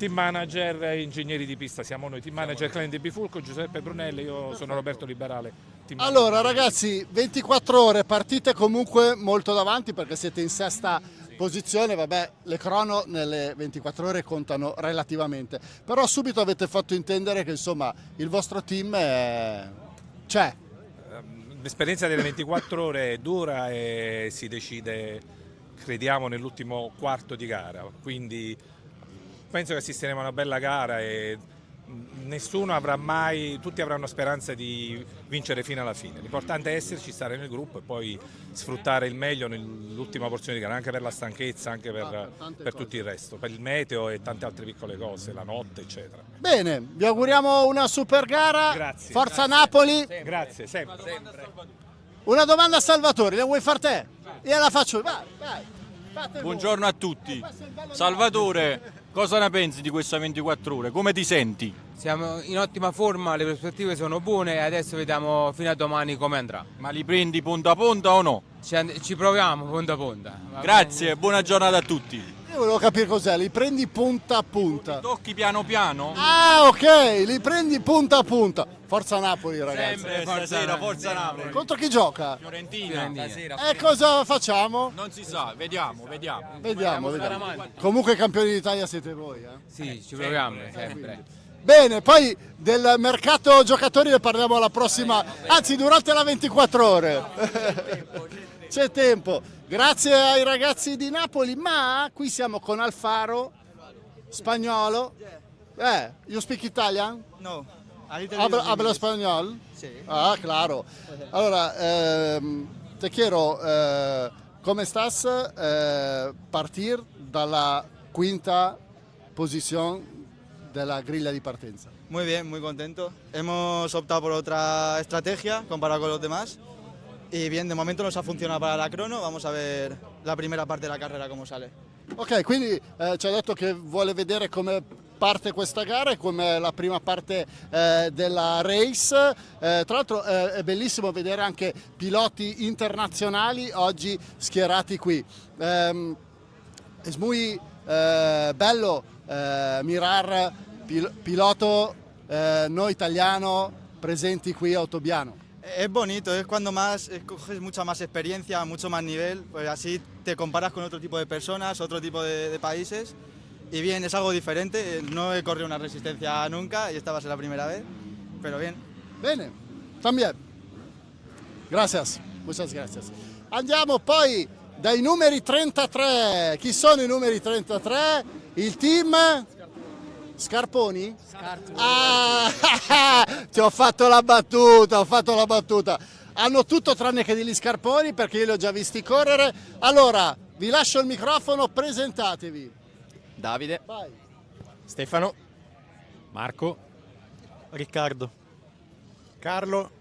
Team manager e ingegneri di pista, siamo noi, team manager Clan di Bifulco, Giuseppe Brunelli, io sono Roberto Liberale. Allora ragazzi, 24 ore, partite comunque molto davanti perché siete in sesta posizione, vabbè, le crono nelle 24 ore contano relativamente, però subito avete fatto intendere che insomma il vostro team c'è. L'esperienza delle 24 ore è dura e si decide, crediamo, nell'ultimo quarto di gara, quindi penso che assisteremo a una bella gara e nessuno avrà mai, tutti avranno speranza di vincere fino alla fine. L'importante è esserci, stare nel gruppo e poi sfruttare il meglio nell'ultima porzione di gara, anche per la stanchezza, anche per tutto il resto, per il meteo e tante altre piccole cose, la notte eccetera. Bene, vi auguriamo una super gara. Grazie. Forza Napoli. Grazie, sempre. Una domanda a Salvatore, la vuoi far te? Io la faccio, vai. Buongiorno a tutti. Salvatore, cosa ne pensi di questa 24 ore? Come ti senti? Siamo in ottima forma, le prospettive sono buone e adesso vediamo fino a domani come andrà. Ma li prendi punta a punta o no? Ci proviamo punta a punta. Grazie, buona giornata a tutti. Io volevo capire cos'è, li prendi punta a punta. Tocchi piano piano? Ah ok, li prendi punta a punta. Forza Napoli ragazzi. Sempre, stasera, forza Napoli. Contro chi gioca? Fiorentina. E cosa facciamo? Non si sa, vediamo. Vediamo. Comunque campioni d'Italia siete voi, Sì, ci proviamo sempre. Bene, poi del mercato giocatori ne parliamo alla prossima, anzi durante la 24 ore. C'è tempo. Grazie ai ragazzi di Napoli, ma qui siamo con Alfaro, spagnolo. You speak Italian? No. ¿Habla español? Sí. Ah, claro. Allora, te quiero, come estás, partir dalla quinta posizione della griglia di partenza. Muy bien, muy contento. Hemos optado por otra estrategia comparado con los demás. Y bien, de momento nos ha funzionato para la crono. Vamos a ver la primera parte della carrera come sale. Ok, quindi ci ha detto che vuole vedere come parte questa gara e come la prima parte della race. Tra l'altro è bellissimo vedere anche piloti internazionali oggi schierati qui. Es muy bello mirar piloto no italiano presenti qui a Ottobiano. Es bonito, es cuando más coges mucha más experiencia, mucho más nivel, pues así te comparas con otro tipo de personas, otro tipo de países. Y bien, es algo diferente, no he corrido una resistencia nunca y esta va a ser la primera vez, pero bien. Bene, también. Gracias, muchas gracias. Andiamo poi dai numeri 33. Chi sono i numeri 33? Il team? Scarponi? Ah, ti ho fatto la battuta, Hanno tutto tranne che degli scarponi perché io li ho già visti correre. Allora, vi lascio il microfono, presentatevi. Davide. Vai. Stefano. Marco. Riccardo. Carlo.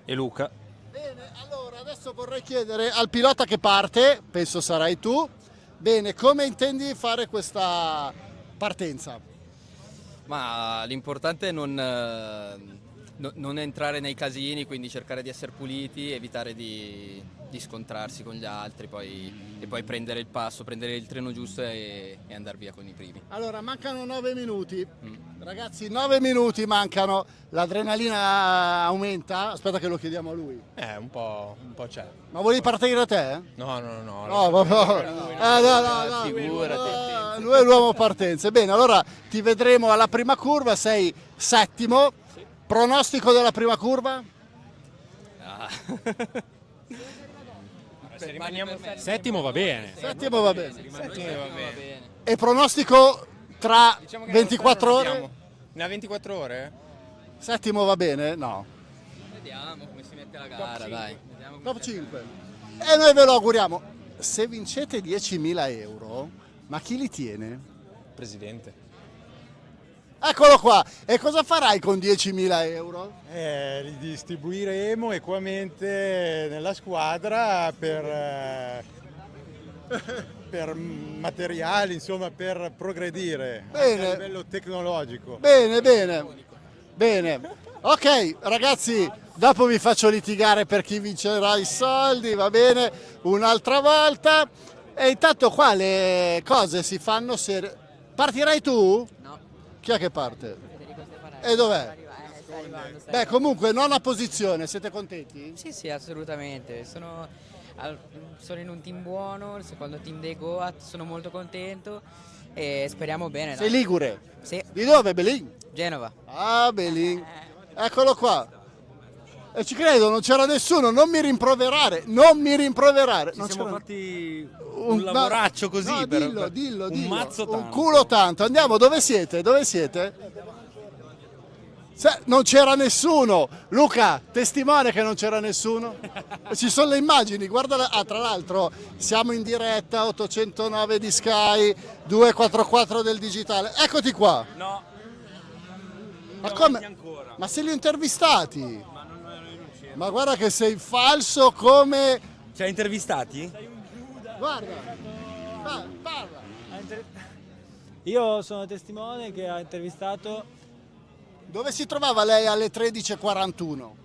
E Luca. Bene, allora adesso vorrei chiedere al pilota che parte, penso sarai tu, bene, come intendi fare questa partenza? Ma l'importante è non entrare nei casini, quindi cercare di essere puliti, evitare di scontrarsi con gli altri e poi prendere il passo, prendere il treno giusto e andare via con i primi. Allora, mancano 9 minuti. Ragazzi, 9 minuti mancano. L'adrenalina aumenta? Aspetta che lo chiediamo a lui. Un po' c'è. Ma volevi partire te? No. No, no. Figurati. Lui è l'uomo partenze. Bene, allora ti vedremo alla prima curva, sei settimo. Sì. Pronostico della prima curva? Settimo va bene. Settimo va bene. E pronostico tra 24 ore? Una 24 ore? Settimo va bene? No. Vediamo come si mette la gara, dai. Top 5. E noi ve lo auguriamo. Se vincete 10.000 euro, ma chi li tiene? Presidente. Eccolo qua. E cosa farai con 10.000 euro? Li distribuiremo equamente nella squadra per materiali, insomma, per progredire anche a livello tecnologico. Bene. Ok, ragazzi, dopo vi faccio litigare per chi vincerà i soldi, va bene? Un'altra volta. E intanto qua le cose si fanno se... Partirai tu? No. Chi è che parte? E dov'è? Beh, comunque, nona posizione, siete contenti? Sì, assolutamente. Sono in un team buono, il secondo team dei Goat, sono molto contento e speriamo bene. Sei ligure? Sì. Di dove, Belin? Genova. Ah, Belin. Eccolo qua. E ci credo, non c'era nessuno, non mi rimproverare. Ci siamo fatti un lavoraccio così, no, per dillo. un mazzo tanto. Un culo tanto. Andiamo, dove siete? Non c'era nessuno. Luca, testimone che non c'era nessuno. Ci sono le immagini, guarda. Tra l'altro siamo in diretta, 809 di Sky, 244 del digitale. Eccoti qua. No. Ma come? Ma se li ho intervistati? Ma guarda che sei falso come... Ci hai intervistati? Guarda, parla. Io sono testimone che ha intervistato... Dove si trovava lei alle 13.41?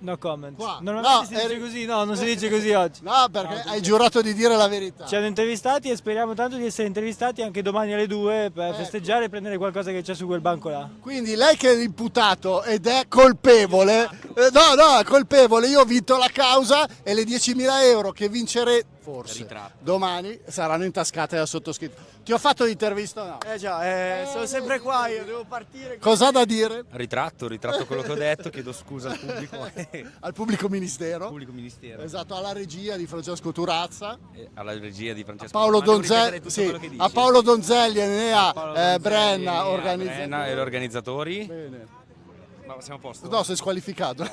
No comment. Qua. Normalmente si dice così, no, non si dice così oggi. No, perché hai giurato di dire la verità. Ci hanno intervistati e speriamo tanto di essere intervistati anche domani alle 2 per festeggiare e prendere qualcosa che c'è su quel banco là. Quindi lei che è l'imputato ed è colpevole, no, è colpevole, io ho vinto la causa e le 10.000 euro che vincerete forse domani saranno intascate dal sottoscritto. Ti ho fatto l'intervista o no? Sono sempre qua, io devo partire. Cosa ha da dire? Ritratto quello che ho detto, chiedo scusa al pubblico. Al pubblico ministero. Pubblico ministero. Esatto, alla regia di Francesco Turazza. Alla regia di Francesco Paolo Donzelli, a Paolo Donzelli e Enea Brenna, e gli organizzatori. Bene. Ma siamo a posto? No, sei squalificato.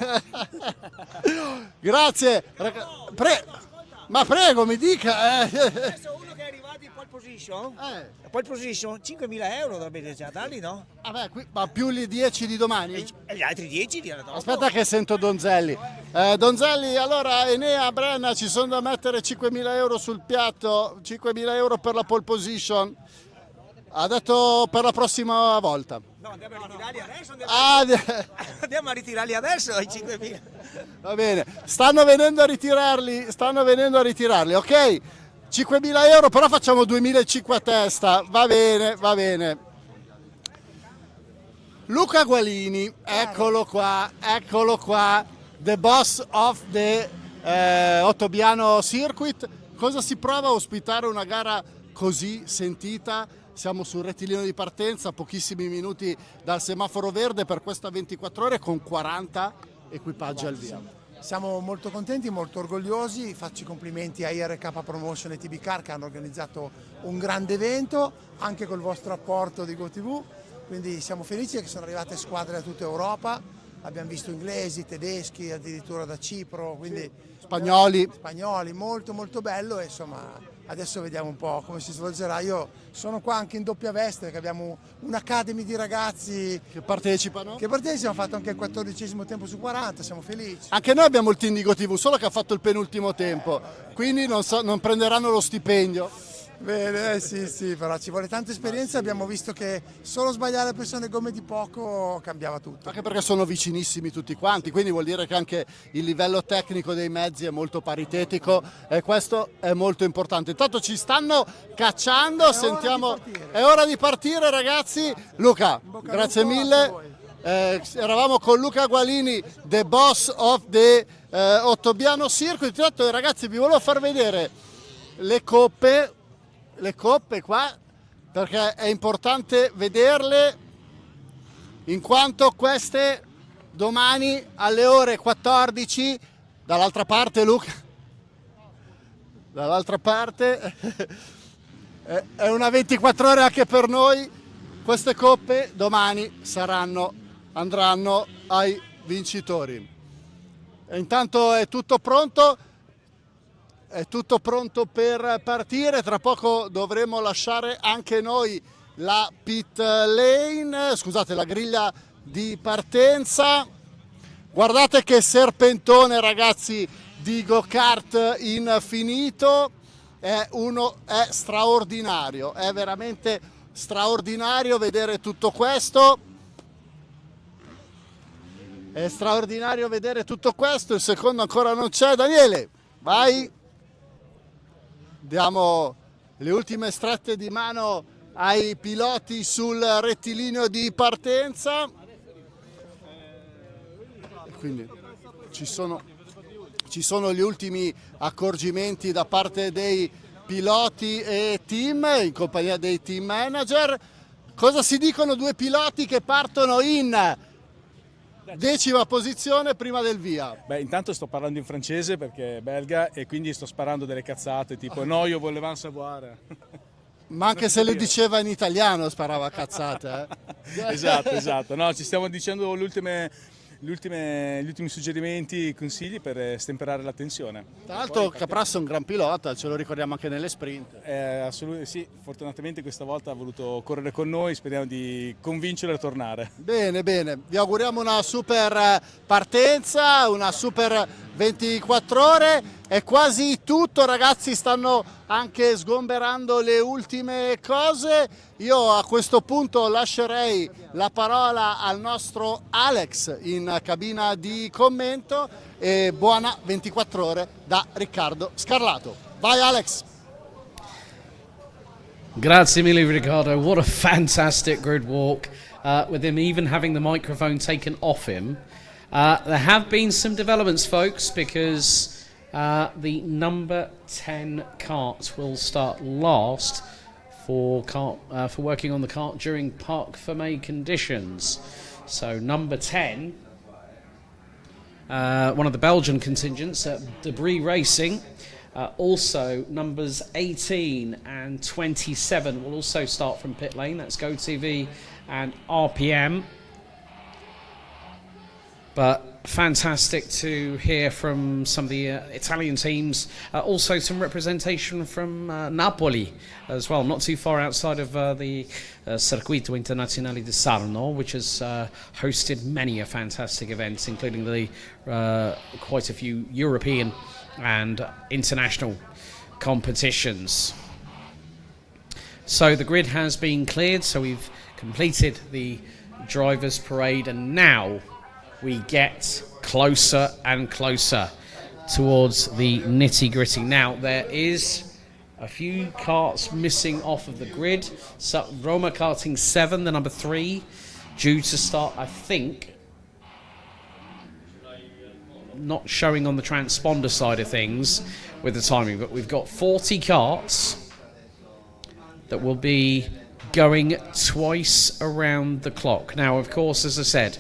Grazie. Ma prego, mi dica. Adesso uno che è arrivato position? La pole position 5.000 euro dovrebbe già darli, no? Vabbè, ma più gli 10 di domani? E gli altri 10 di dopo. Aspetta che sento Donzelli. Donzelli, allora Enea, Brenna, ci sono da mettere 5.000 euro sul piatto, 5.000 euro per la pole position. Ha detto per la prossima volta. No, andiamo a ritirarli adesso. Andiamo a ritirarli adesso i 5.000. Va bene, stanno venendo a ritirarli, ok? 5.000 euro, però facciamo 2.500 a testa, va bene. Luca Gualini, eccolo qua, the boss of the Ottobiano Circuit. Cosa si prova a ospitare una gara così sentita? Siamo sul rettilineo di partenza, pochissimi minuti dal semaforo verde per questa 24 ore con 40 equipaggi al via. Siamo molto contenti, molto orgogliosi, faccio i complimenti a IRK Promotion e TB Car che hanno organizzato un grande evento, anche col vostro apporto di GoTV, quindi siamo felici che sono arrivate squadre da tutta Europa, abbiamo visto inglesi, tedeschi, addirittura da Cipro, quindi spagnoli, molto molto bello e insomma adesso vediamo un po' come si svolgerà. Io sono qua anche in doppia veste perché abbiamo un'academy di ragazzi che partecipano, abbiamo fatto anche il 14° tempo su 40, siamo felici. Anche noi abbiamo il team di GoTV, solo che ha fatto il penultimo tempo, quindi non prenderanno lo stipendio. Bene, sì, però ci vuole tanta esperienza, abbiamo visto che solo sbagliare la pressione gomme di poco cambiava tutto. Anche perché sono vicinissimi tutti quanti, quindi vuol dire che anche il livello tecnico dei mezzi è molto paritetico e questo è molto importante. Intanto ci stanno cacciando, è ora di partire ragazzi. Luca, grazie mille. Eravamo con Luca Gualini, the boss of the Ottobiano Circuit. Intanto ragazzi vi volevo far vedere le coppe qua perché è importante vederle in quanto queste domani alle ore 14 dall'altra parte Luca è una 24 ore anche per noi, queste coppe domani andranno ai vincitori e intanto è tutto pronto per partire. Tra poco dovremo lasciare anche noi la pit lane, scusate, la griglia di partenza. Guardate che serpentone ragazzi di go-kart infinito, è straordinario, è veramente straordinario vedere tutto questo. È straordinario vedere tutto questo, il secondo ancora non c'è. Daniele, vai! Diamo le ultime strette di mano ai piloti sul rettilineo di partenza. Quindi ci sono gli ultimi accorgimenti da parte dei piloti e team in compagnia dei team manager. Cosa si dicono due piloti che partono in 10ª posizione prima del via? Beh, intanto sto parlando in francese perché è belga e quindi sto sparando delle cazzate tipo no, io volevo savoir. Ma anche se le diceva in italiano sparava cazzate. Esatto. No, ci stiamo dicendo gli ultimi suggerimenti, consigli per stemperare la tensione. Tra l'altro Caprasso è un gran pilota, ce lo ricordiamo anche nelle sprint. Assolutamente sì, fortunatamente questa volta ha voluto correre con noi, speriamo di convincerlo a tornare. Bene, vi auguriamo una super partenza, una super 24 ore. È quasi tutto ragazzi, stanno anche sgomberando le ultime cose. Io a questo punto lascerei la parola al nostro Alex in cabina di commento e buona 24 ore da Riccardo Scarlato. Vai Alex! Grazie mille Riccardo, what a fantastic grid walk with him even having the microphone taken off him. There have been some developments folks because the number 10 kart will start last for working on the kart during Parc Fermé conditions. So number 10, one of the Belgian contingents at Debris Racing, also numbers 18 and 27 will also start from pit lane. That's GoTV and RPM. But fantastic to hear from some of the Italian teams. Also some representation from Napoli as well, not too far outside of the Circuito Internazionale di Sarno, which has hosted many a fantastic events, including the quite a few European and international competitions. So the grid has been cleared, so we've completed the drivers' parade, and now we get closer and closer towards the nitty-gritty. Now, there is a few karts missing off of the grid. So Roma karting 7, the number 3, due to start, I think, not showing on the transponder side of things with the timing, but we've got 40 karts that will be going twice around the clock. Now, of course, as I said,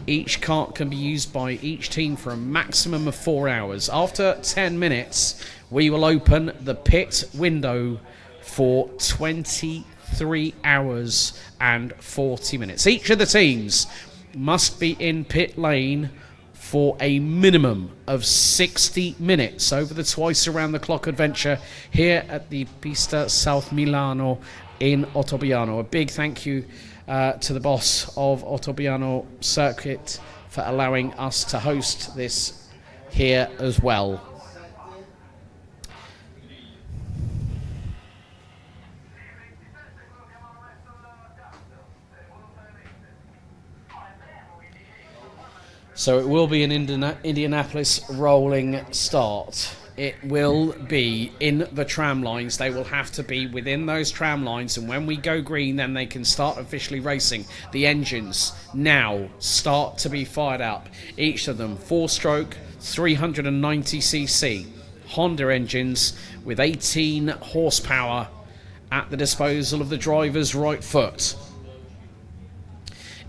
each kart can be used by each team for a maximum of 4 hours. After 10 minutes, we will open the pit window for 23 hours and 40 minutes. Each of the teams must be in pit lane for a minimum of 60 minutes over the twice around the clock adventure here at the Pista South Milano in Ottobiano. A big thank you to the boss of Ottobiano Circuit for allowing us to host this here as well. So it will be an Indianapolis rolling start. It will be in the tram lines. They will have to be within those tram lines, and when we go green, then they can start officially racing. The engines now start to be fired up. Each of them 4-stroke 390cc Honda engines with 18 horsepower at the disposal of the driver's right foot.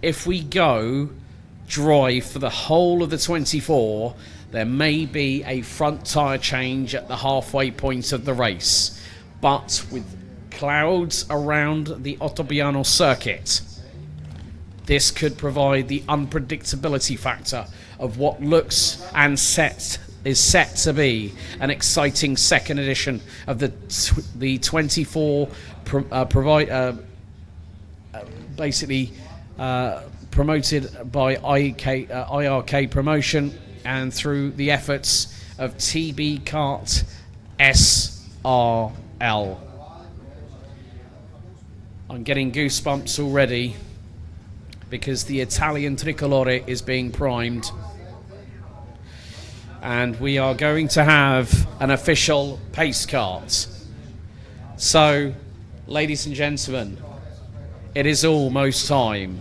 If we go dry for the whole of the 24, there may be a front tyre change at the halfway point of the race, but with clouds around the Ottobiano circuit, this could provide the unpredictability factor of what looks and is set to be an exciting second edition of the 24 promoted by IRK Promotion and through the efforts of TB Kart SRL. I'm getting goosebumps already because the Italian tricolore is being primed, and we are going to have an official pace kart. So, ladies and gentlemen, it is almost time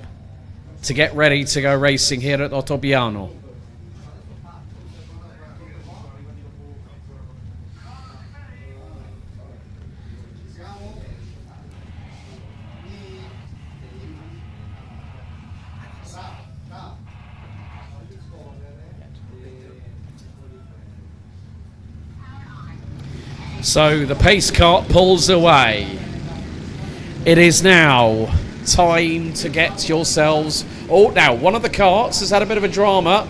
to get ready to go racing here at Ottobiano. So the pace kart pulls away. It is now time to get yourselves... Oh, now, one of the karts has had a bit of a drama.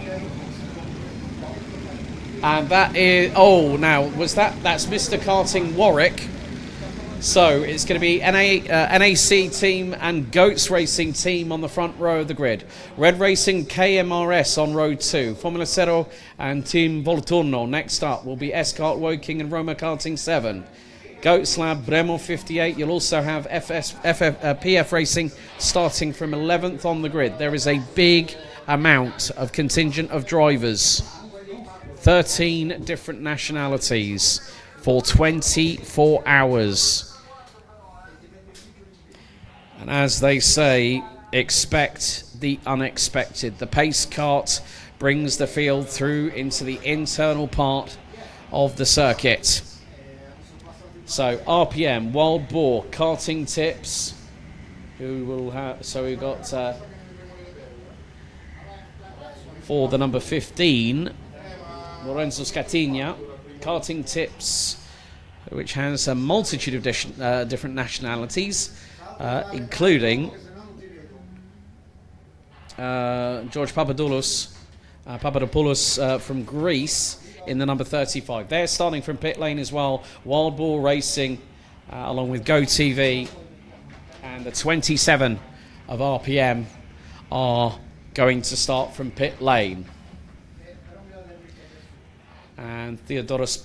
And that is... Oh, now, that's Mr. Karting Warwick. So, it's going to be NAC team and Goats Racing team on the front row of the grid. Red Racing KMRS on row 2. Formula Zero and Team Volturno. Next up will be S-Kart Woking and Roma Karting 7. Goats Lab, Bremo 58. You'll also have PF Racing starting from 11th on the grid. There is a big amount of contingent of drivers. 13 different nationalities for 24 hours. And as they say, expect the unexpected. The pace kart brings the field through into the internal part of the circuit. So RPM, Wild Boar, Karting Tips, who will have, so we've got for the number 15, Lorenzo Scatigna, Karting Tips, which has a multitude of different nationalities, including George Papadoulos Papadopoulos from Greece in the number 35. They're starting from pit lane as well. Wild Ball Racing, along with Go TV, and the 27 of RPM are going to start from pit lane. And Theodoros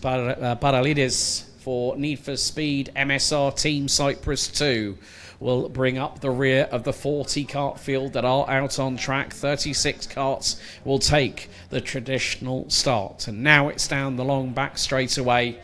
Paralides for Need for Speed MSR Team Cyprus 2 will bring up the rear of the 40 kart field that are out on track. 36 karts will take the traditional start. And now it's down the long back straightaway.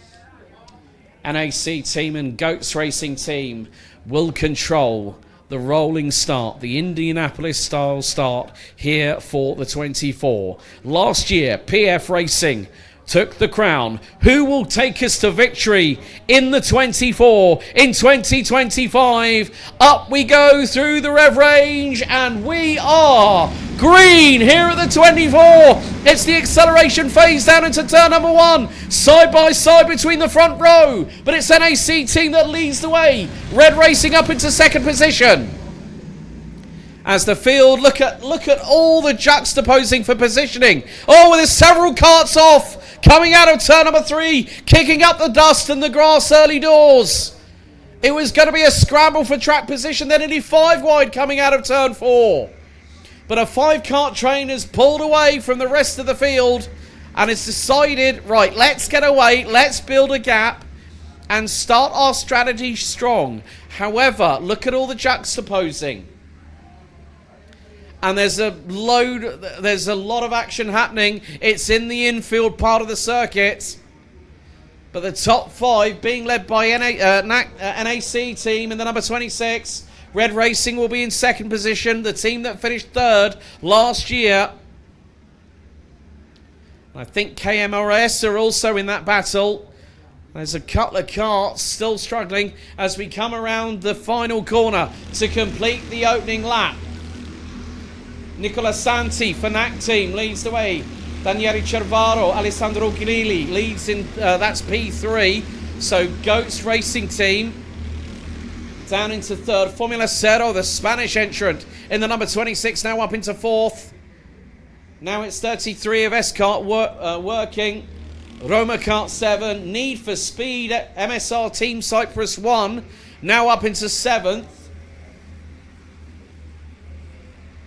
NAC team and Goats Racing team will control the rolling start, the Indianapolis style start here for the 24. Last year, PF Racing took the crown. Who will take us to victory in the 24 in 2025? Up we go through the rev range, and we are green here at the 24. It's the acceleration phase down into turn number 1, side by side between the front row, but it's NAC team that leads the way. Red Racing up into second position. As the field, look at all the juxtaposing for positioning. Oh, there's several karts off. Coming out of turn number 3, kicking up the dust and the grass early doors. It was going to be a scramble for track position. They're nearly 5 wide coming out of turn 4. But a 5-kart train has pulled away from the rest of the field and it's decided, right, let's get away, let's build a gap and start our strategy strong. However, look at all the juxtaposing. And there's a lot of action happening. It's in the infield part of the circuit. But the top 5 being led by NAC team in the number 26. Red Racing will be in second position. The team that finished 3rd last year. I think KMRS are also in that battle. There's a couple of karts still struggling as we come around the final corner to complete the opening lap. Nicola Santi for NAC team leads the way. Daniele Cervaro, Alessandro Grilli leads in, that's P3. So Goats Racing team down into 3rd. Formula Cero, the Spanish entrant, in the number 26, now up into 4th. Now it's 33 of S-Kart working. Roma Kart 7, Need for Speed, MSR Team Cyprus 1, now up into 7th.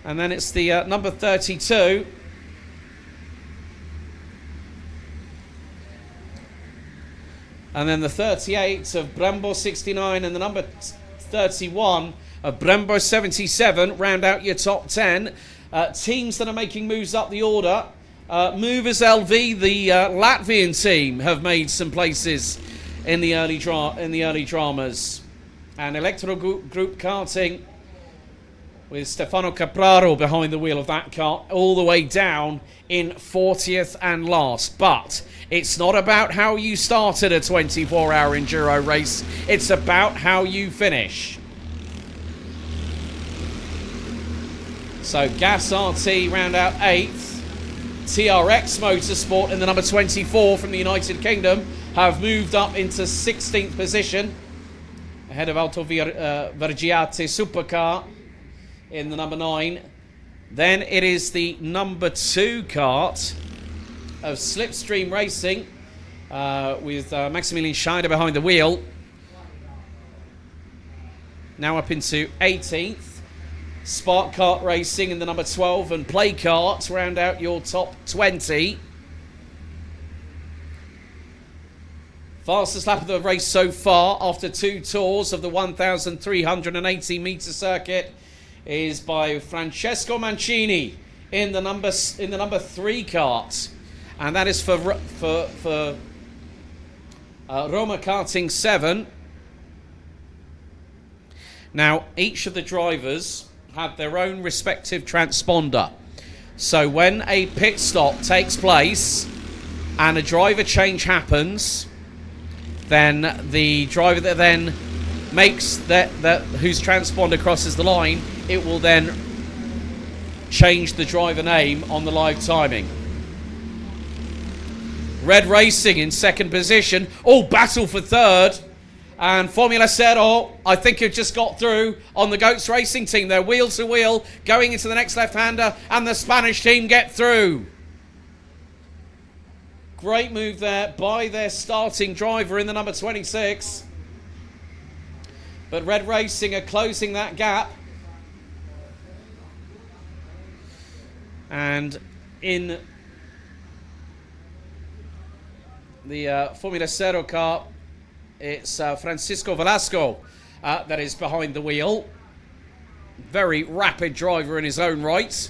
And then it's the number 32. And then the 38 of Brembo 69 and the number 31 of Brembo 77 round out your top 10. Teams that are making moves up the order. Movers LV, the Latvian team, have made some places in the early dramas. And Electro Group Karting, with Stefano Capraro behind the wheel of that car, all the way down in 40th and last. But it's not about how you started a 24-hour enduro race. It's about how you finish. So Gas RT round out 8th. TRX Motorsport in the number 24 from the United Kingdom have moved up into 16th position, ahead of Vergiate Supercar in the number 9. Then it is the number 2 kart of Slipstream Racing with Maximilian Scheider behind the wheel. Now up into 18th. Spark Kart Racing in the number 12 and Play Kart round out your top 20. Fastest lap of the race so far after 2 tours of the 1,380 metre circuit is by Francesco Mancini in the number 3 kart, and that is for Roma Karting 7. Now each of the drivers have their own respective transponder, so when a pit stop takes place and a driver change happens, then the driver that then makes that whose transponder crosses the line, it will then change the driver name on the live timing. Red Racing in second position. Oh, battle for 3rd. And Formula Cero, I think, have just got through on the Goats Racing team. They're wheel to wheel going into the next left-hander, and the Spanish team get through. Great move there by their starting driver in the number 26. But Red Racing are closing that gap. And in the Formula Zero car, it's Francisco Velasco that is behind the wheel. Very rapid driver in his own right.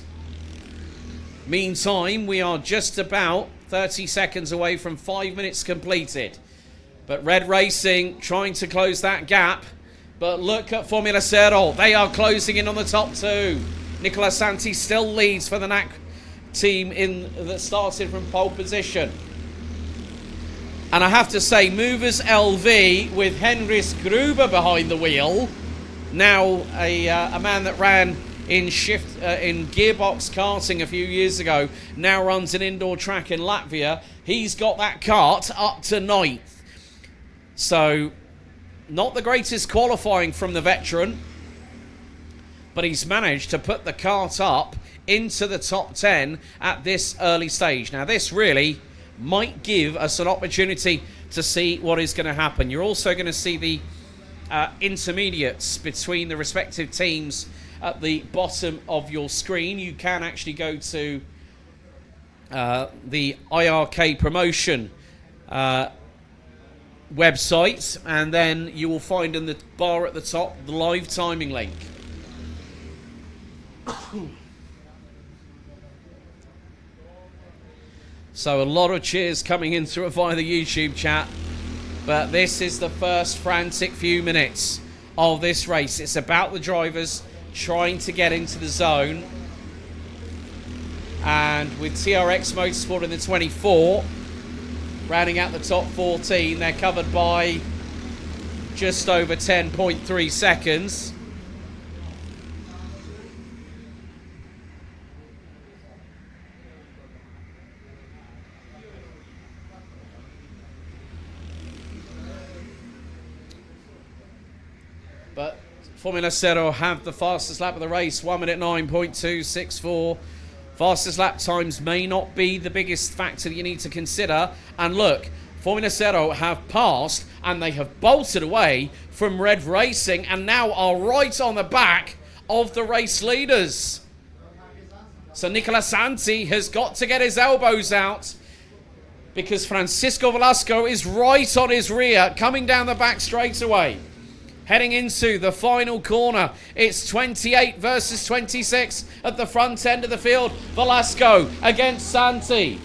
Meantime, we are just about 30 seconds away from 5 minutes completed. But Red Racing trying to close that gap. But look at Formula Zero. They are closing in on the top two. Nicola Santi still leads for the NAC team that started from pole position. And I have to say, Movers LV with Henris Gruber behind the wheel. Now a man that ran in gearbox karting a few years ago, now runs an indoor track in Latvia. He's got that kart up to 9th. So, not the greatest qualifying from the veteran, but he's managed to put the kart up into the top 10 at this early stage. Now, this really might give us an opportunity to see what is going to happen. You're also going to see the intermediates between the respective teams at the bottom of your screen. You can actually go to the IRK promotion website, and then you will find in the bar at the top the live timing link. So a lot of cheers coming in through via the YouTube chat, but this is the first frantic few minutes of this race. It's about the drivers trying to get into the zone, and with TRX Motorsport in the 24 rounding out the top 14, they're covered by just over 10.3 seconds. But Formula Zero have the fastest lap of the race, 1 minute 9.264. Fastest lap times may not be the biggest factor that you need to consider. And look, Formula Zero have passed and they have bolted away from Red Racing and now are right on the back of the race leaders. So Nicola Santi has got to get his elbows out, because Francisco Velasco is right on his rear, coming down the back straight away. Heading into the final corner, it's 28 versus 26 at the front end of the field. Velasco against Santi.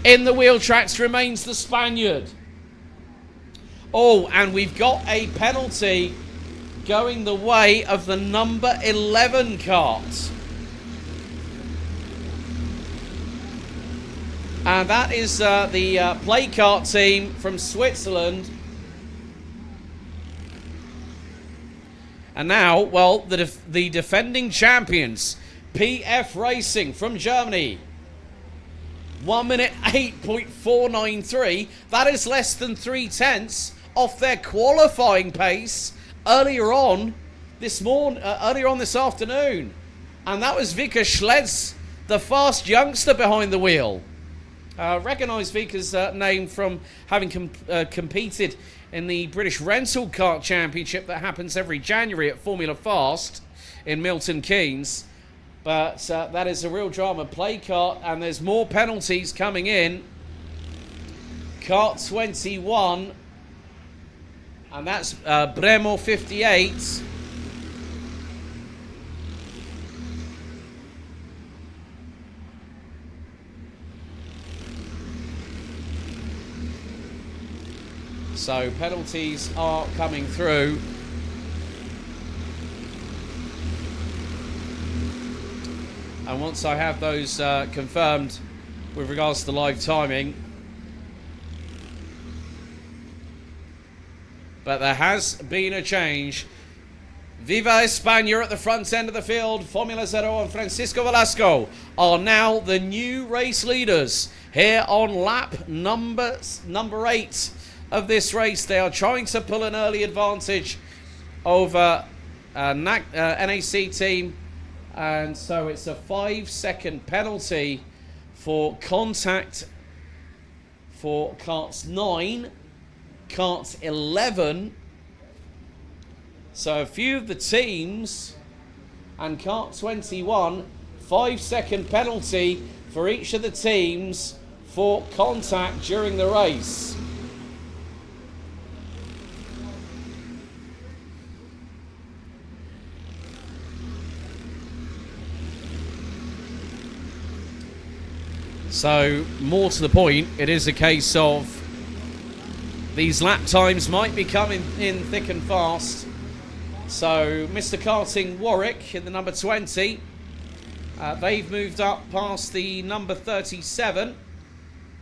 In the wheel tracks remains the Spaniard. Oh, and we've got a penalty going the way of the number 11 kart. And that is the play kart team from Switzerland. And now, well, the defending champions, PF Racing from Germany. 1 minute 8.493. That is less than 3/10 off their qualifying pace earlier on this afternoon. And that was Vika Schledz, the fast youngster behind the wheel. Recognise Vika's name from having competed in the British Rental Kart Championship that happens every January at Formula Fast in Milton Keynes. But that is a real drama. Play kart, and there's more penalties coming in. Kart 21, and that's Bremo 58. So penalties are coming through. And once I have those confirmed with regards to the live timing. But there has been a change. Viva España at the front end of the field. Formula Zero and Francisco Velasco are now the new race leaders here on lap number 8 of this race. They are trying to pull an early advantage over NAC team, and so it's a 5-second penalty for contact for carts 9, carts 11. So a few of the teams, and cart 21, 5-second penalty for each of the teams for contact during the race. So, more to the point, it is a case of these lap times might be coming in thick and fast. So, Mr. Karting Warwick in the number 20, they've moved up past the number 37.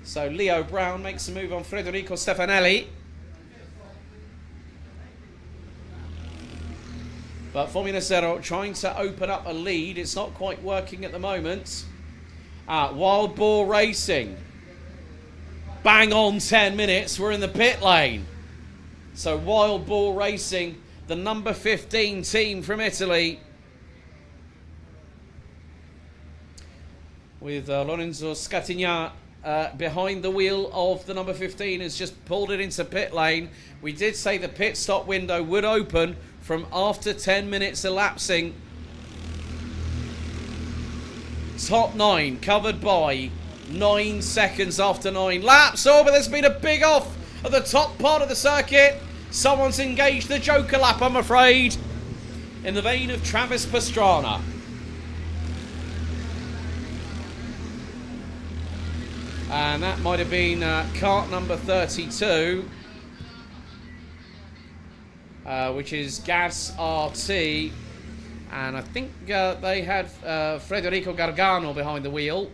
So, Leo Brown makes a move on Federico Stefanelli. But Formula Zero trying to open up a lead. It's not quite working at the moment. Wild Boar Racing. Bang on 10 minutes. We're in the pit lane. So Wild Boar Racing, the number 15 team from Italy, with Lorenzo Scatigna behind the wheel of the number 15, has just pulled it into pit lane. We did say the pit stop window would open from after 10 minutes elapsing. Top 9 covered by 9 seconds after 9 laps. Oh, but there's been a big off at the top part of the circuit. Someone's engaged the Joker lap, I'm afraid, in the vein of Travis Pastrana. And that might have been cart number 32, which is Gas RT. And I think they had Federico Gargano behind the wheel.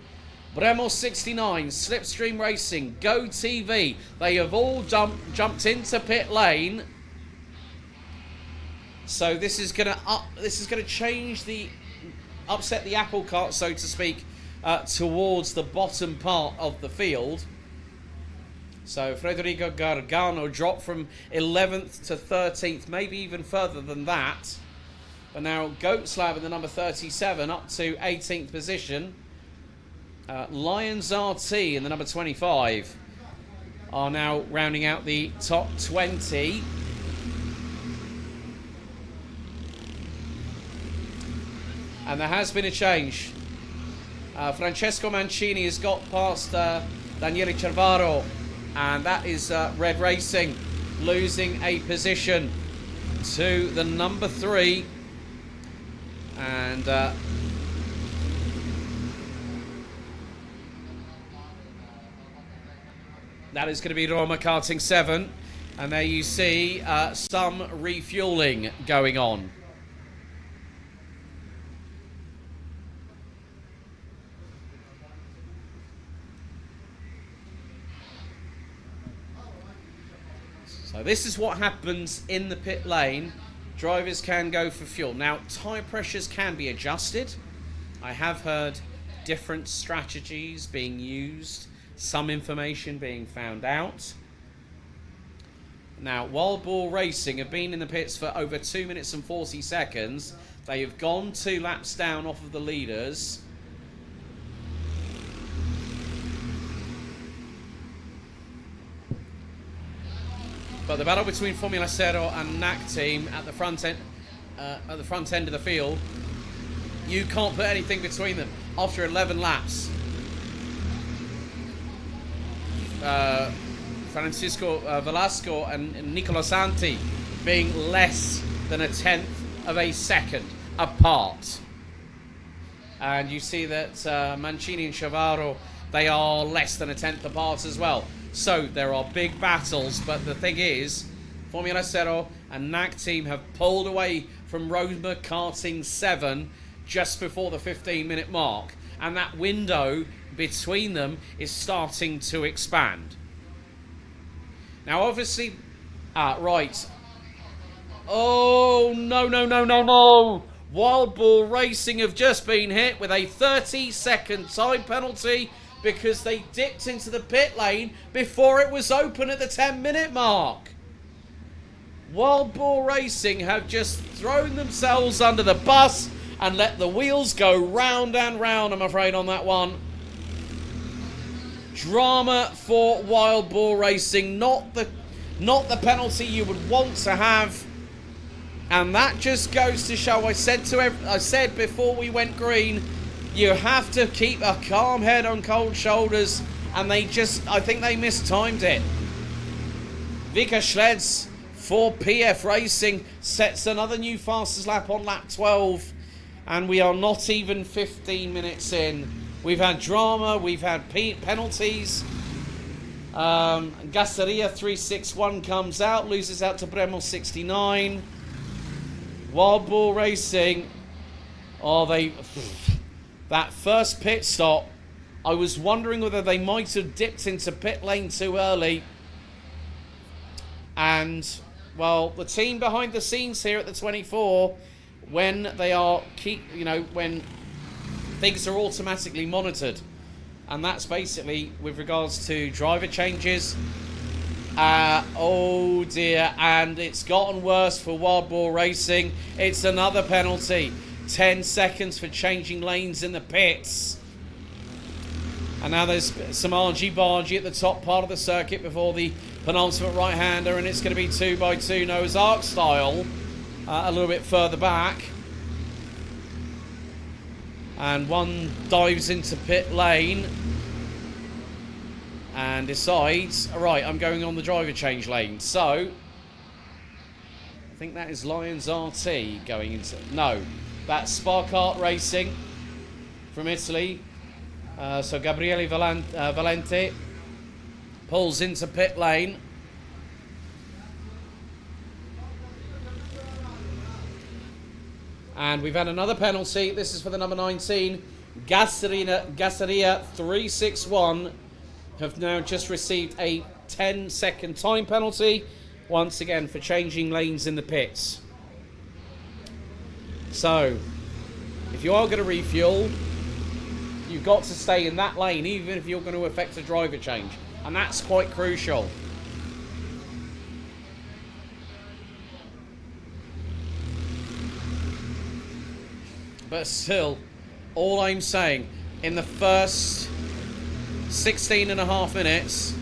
Bremo 69, Slipstream Racing, Go TV. They have all jumped into pit lane. So this is going to change upset the apple cart, so to speak, towards the bottom part of the field. So Federico Gargano dropped from 11th to 13th, maybe even further than that. But now Goat Slab in the number 37 up to 18th position. Lions RT in the number 25 are now rounding out the top 20. And there has been a change. Francesco Mancini has got past Daniele Cervaro, and that is Red Racing losing a position to the number 3. And that is going to be Roma Karting 7. And there you see some refueling going on. So this is what happens in the pit lane. Drivers can go for fuel. Now, tyre pressures can be adjusted. I have heard different strategies being used, some information being found out. Now, Wild Boar Racing have been in the pits for over 2 minutes and 40 seconds. They have gone 2 laps down off of the leaders. But the battle between Formula Zero and NAC team at the front end of the field, you can't put anything between them. After 11 laps, Francisco Velasco and Nicola Santi being less than 1/10 of a second apart. And you see that Mancini and Cervaro, they are less than 1/10 apart as well. So there are big battles, but the thing is, Formula Zero and NAC team have pulled away from Roma Karting 7 just before the 15-minute mark, and that window between them is starting to expand. Now, obviously, right. Oh, no. Wild Boar Racing have just been hit with a 30-second time penalty because they dipped into the pit lane before it was open at the 10-minute mark. Wild Boar Racing have just thrown themselves under the bus and let the wheels go round and round, I'm afraid, on that one. Drama for Wild Boar Racing, not the penalty you would want to have. And that just goes to show, I said before we went green, you have to keep a calm head on cold shoulders, and I think they mistimed it. Vika Schleds for PF Racing sets another new fastest lap on lap 12, and we are not even 15 minutes in. We've had drama, we've had penalties. Gasseria 361 comes out, loses out to Bremel 69. Wild Boar Racing, that first pit stop, I was wondering whether they might have dipped into pit lane too early. And, well, the team behind the scenes here at the 24, when when things are automatically monitored, and that's basically with regards to driver changes. Oh dear, and it's gotten worse for Wild Boar Racing. It's another penalty. 10 seconds for changing lanes in the pits. And now there's some argy-bargy at the top part of the circuit before the penultimate right-hander, and it's going to be 2x2 Noah's Ark style a little bit further back. And one dives into pit lane and decides, right, I'm going on the driver change lane. So, I think that is Lions RT going into... No, that's Sparkart Racing from Italy. So Gabriele Valente pulls into pit lane. And we've had another penalty. This is for the number 19. Gasseria 361 have now just received a 10-second time penalty, once again for changing lanes in the pits. So, if you are going to refuel, you've got to stay in that lane, even if you're going to affect a driver change. And that's quite crucial. But still, all I'm saying, in the first 16 and a half minutes,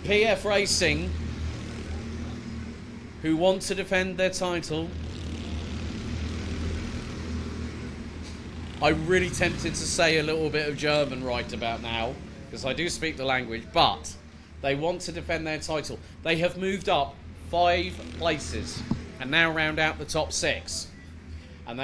PF Racing, who want to defend their title, I'm really tempted to say a little bit of German right about now, because I do speak the language, but they want to defend their title. They have moved up 5 places and now round out the top 6. And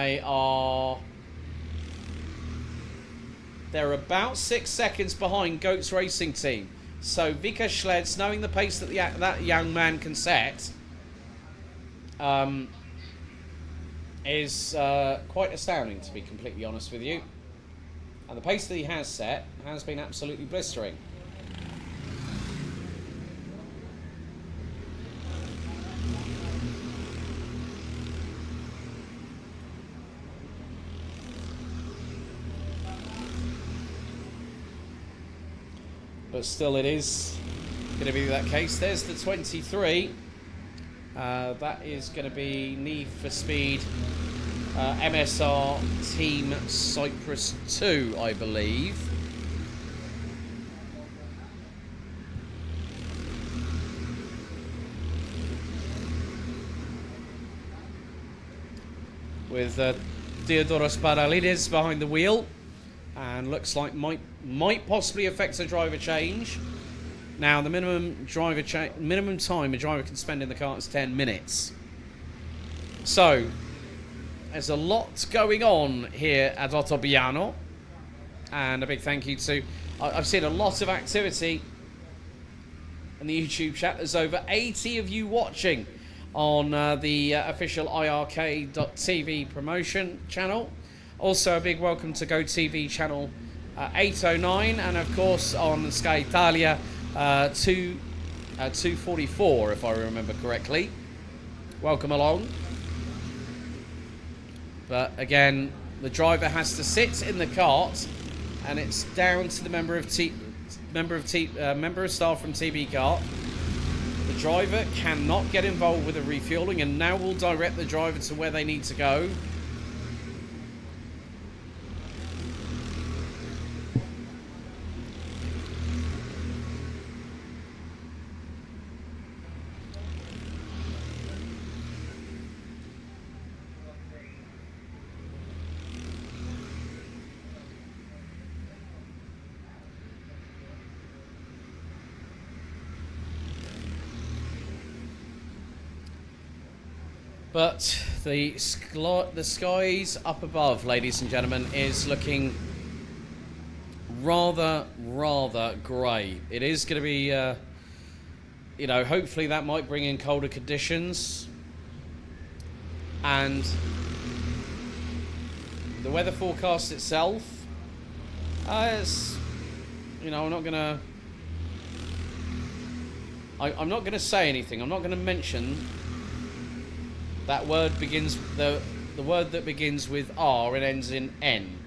they're about 6 seconds behind Goats Racing Team. So Vika Schleds, knowing the pace that that young man can set, is quite astounding, to be completely honest with you. And the pace that he has set has been absolutely blistering. But still, it is going to be that case. There's the 23. That is going to be Need for Speed MSR Team Cyprus 2, I believe. With Theodoros Paralides behind the wheel, and looks like might possibly affect a driver change. Now, the minimum time a driver can spend in the car is 10 minutes. So, there's a lot going on here at Ottobiano, and a big thank you to... I've seen a lot of activity in the YouTube chat. There's over 80 of you watching on the official IRK.TV promotion channel. Also, a big welcome to GoTV channel 809, and of course on Sky Italia 244, if I remember correctly. Welcome along. But again, the driver has to sit in the cart, and it's down to the member of staff from TB Kart. The driver cannot get involved with the refueling, and now we'll direct the driver to where they need to go. But the skies up above, ladies and gentlemen, is looking rather grey. It is going to be, you know, hopefully that might bring in colder conditions. And the weather forecast itself is, you know, I'm not going to say anything. I'm not going to mention that word begins, the word that begins with R and ends in N.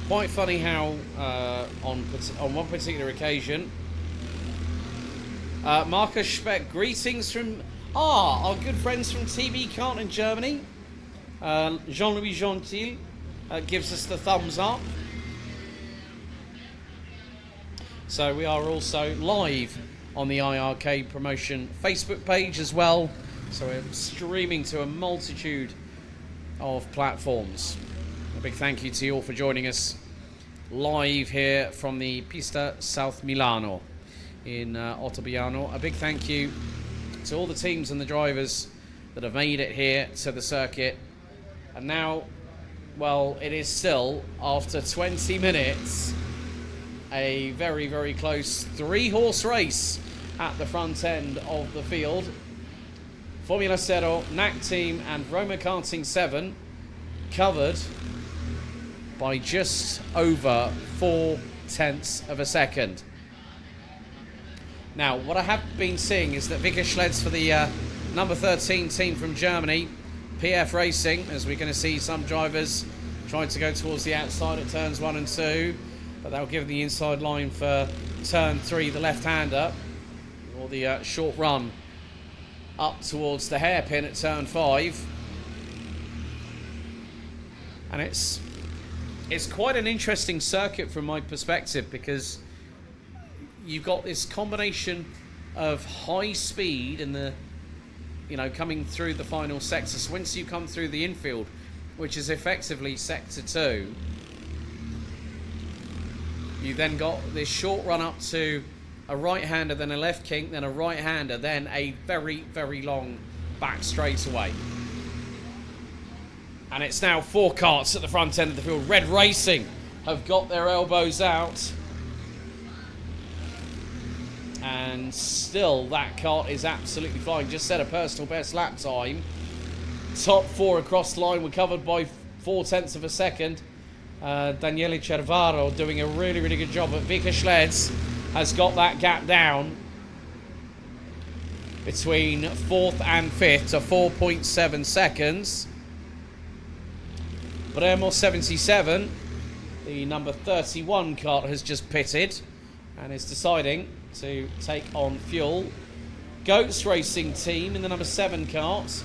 Quite funny how on one particular occasion, Marcus Speck, greetings from our good friends from TV Kart in Germany. Jean-Louis Gentil gives us the thumbs up. So we are also live on the IRK Promotion Facebook page as well. So we're streaming to a multitude of platforms. A big thank you to you all for joining us live here from the Pista South Milano in Ottobiano. A big thank you to all the teams and the drivers that have made it here to the circuit. And now, well, it is still, after 20 minutes, a very close 3-horse race at the front end of the field. Formula Zero, NAC Team and Roma Karting 7 covered by just over 0.4 of a second. Now, what I have been seeing is that Vicker Schleds for the number 13 team from Germany, PF Racing, as we're going to see some drivers trying to go towards the outside at turns 1 and 2, but they'll give the inside line for turn 3, the left-hander, or the short run up towards the hairpin at turn 5. And it's quite an interesting circuit from my perspective, because you've got this combination of high speed and the, you know, coming through the final sector. So once you come through the infield, which is effectively sector 2, you then got this short run up to a right-hander, then a left kink, then a right-hander, then a very long back straightaway. And it's now 4 karts at the front end of the field. Red Racing have got their elbows out. And still, that kart is absolutely flying. Just set a personal best lap time. Top 4 across the line were covered by 0.4 of a second. Daniele Cervaro doing a really good job. But Vicker Schleds has got that gap down between 4th and 5th to 4.7 seconds. Bremo 77, the number 31 kart, has just pitted and is deciding to take on fuel. Goats Racing team in the number 7 kart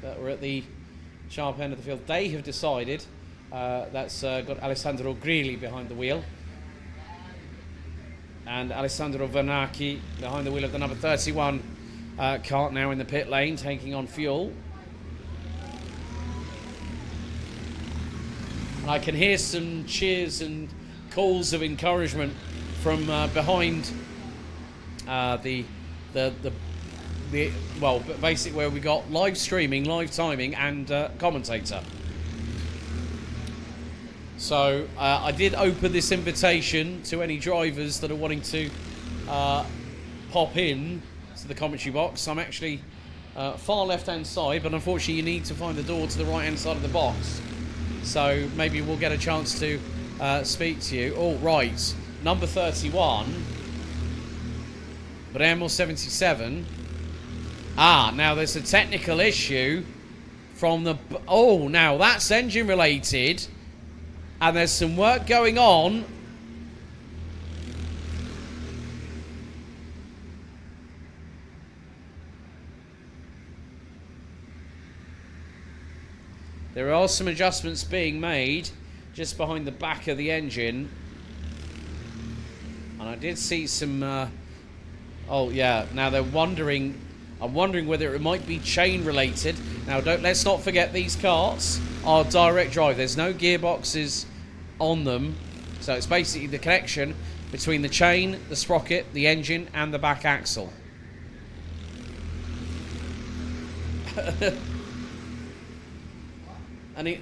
that were at the sharp end of the field, they have decided, that's got Alessandro Grilli behind the wheel, and Alessandro Vernacchi behind the wheel of the number 31 kart, now in the pit lane taking on fuel. And I can hear some cheers and calls of encouragement from behind well, basically where we got live streaming, live timing, and commentator. So I did open this invitation to any drivers that are wanting to pop in to the commentary box. I'm actually far left-hand side, but unfortunately you need to find the door to the right-hand side of the box. So maybe we'll get a chance to speak to you. All right, number 31, Bremo 77. Now there's a technical issue from the... Oh, now that's engine related. And there's some work going on. There are some adjustments being made just behind the back of the engine. And I did see some... oh, yeah. Now they're wondering... I'm wondering whether it might be chain related. Now, let's not forget these karts are direct drive. There's no gearboxes on them. So it's basically the connection between the chain, the sprocket, the engine, and the back axle. And he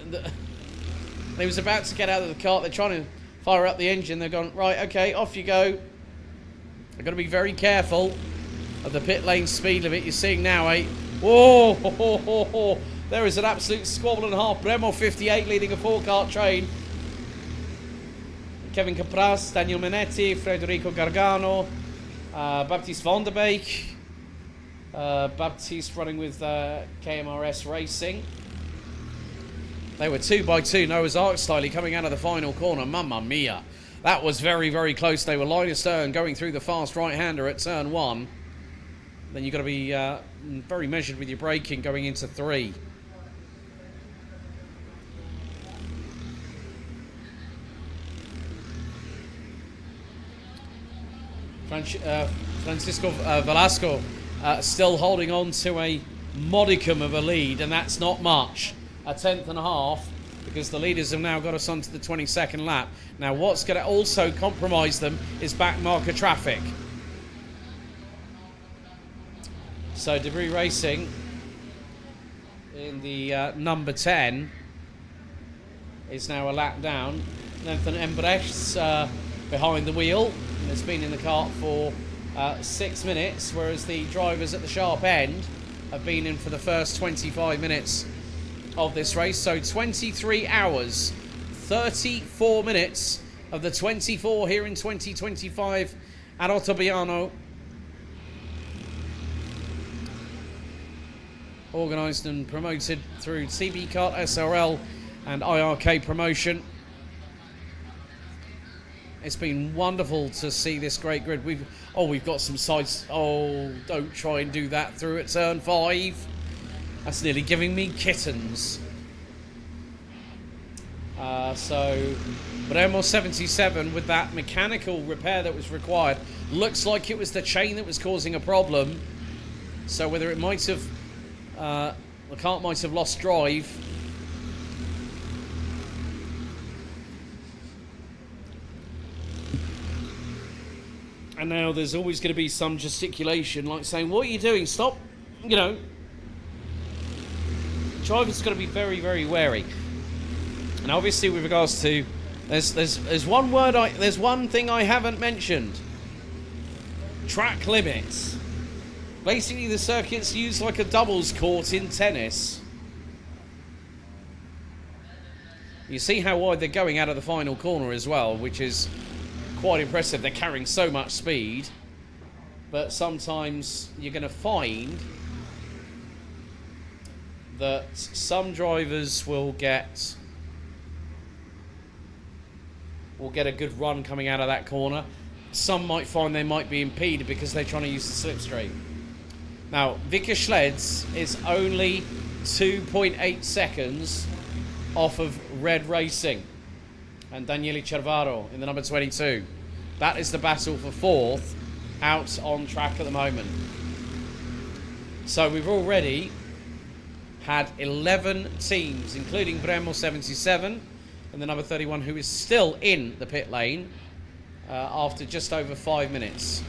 was about to get out of the cart. They're trying to fire up the engine. They're going, right, okay, off you go. I've got to be very careful of the pit lane speed limit. You're seeing now, whoa, ho, ho, ho, ho. There is an absolute squabble and a half. Bremo 58 leading a 4-car train. Kevin Capras, Daniel Menetti, Federico Gargano, Baptiste Van der Beek, Baptiste running with KMRS Racing. They were 2x2, Noah's Ark style coming out of the final corner. Mamma mia. That was very, very close. They were line astern going through the fast right-hander at turn 1. Then you've got to be very measured with your braking going into 3. Francisco Velasco still holding on to a modicum of a lead, and that's not much. A tenth and a half, because the leaders have now got us onto the 22nd lap. Now what's going to also compromise them is back marker traffic. So Debris Racing in the number 10 is now a lap down. Nathan Embrecht's behind the wheel and has been in the kart for 6 minutes, whereas the drivers at the sharp end have been in for the first 25 minutes of this race. So 23 hours, 34 minutes of the 24 here in 2025 at Ottobiano. Organised and promoted through TB Kart SRL and IRK Promotion. It's been wonderful to see this great grid. We've got some sides. Oh, don't try and do that through at turn 5. That's nearly giving me kittens. So Bremo 77 with that mechanical repair that was required. Looks like it was the chain that was causing a problem. So whether it might have, the kart might have lost drive. And now there's always going to be some gesticulation, like saying, what are you doing? Stop, you know. Driver's got to be very, very wary. And obviously with regards to, there's one thing I haven't mentioned. Track limits. Basically the circuit's used like a doubles court in tennis. You see how wide they're going out of the final corner as well, which is quite impressive. They're carrying so much speed, but sometimes you're going to find that some drivers will get a good run coming out of that corner. Some might find they might be impeded because they're trying to use the slipstream. Now, Vickers Schleds is only 2.8 seconds off of Red Racing and Daniele Cervaro in the number 22. That is the battle for 4th out on track at the moment. So we've already had 11 teams, including Bremo 77 and the number 31, who is still in the pit lane after just over 5 minutes.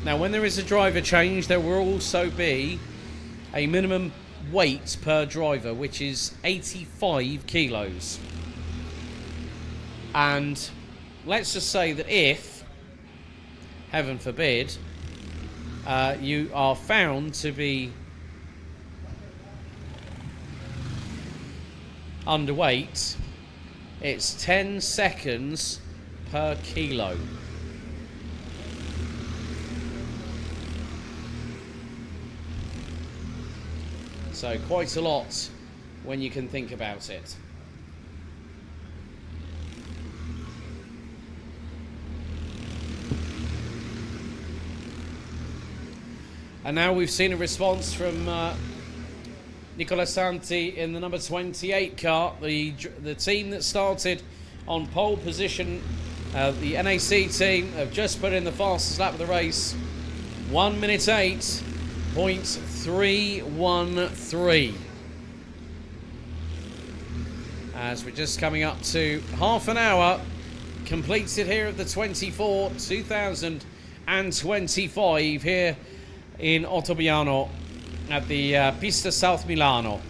Now, when there is a driver change, there will also be a minimum weight per driver, which is 85 kilos. And let's just say that if, heaven forbid, you are found to be underweight, it's 10 seconds per kilo. So quite a lot when you can think about it. And now we've seen a response from Nicola Santi in the number 28 car, the team that started on pole position The NAC team have just put in the fastest lap of the race. 1 minute 8.313. As we're just coming up to half an hour completed here at the 24 2025 here in Ottobiano at the Pista South Milano.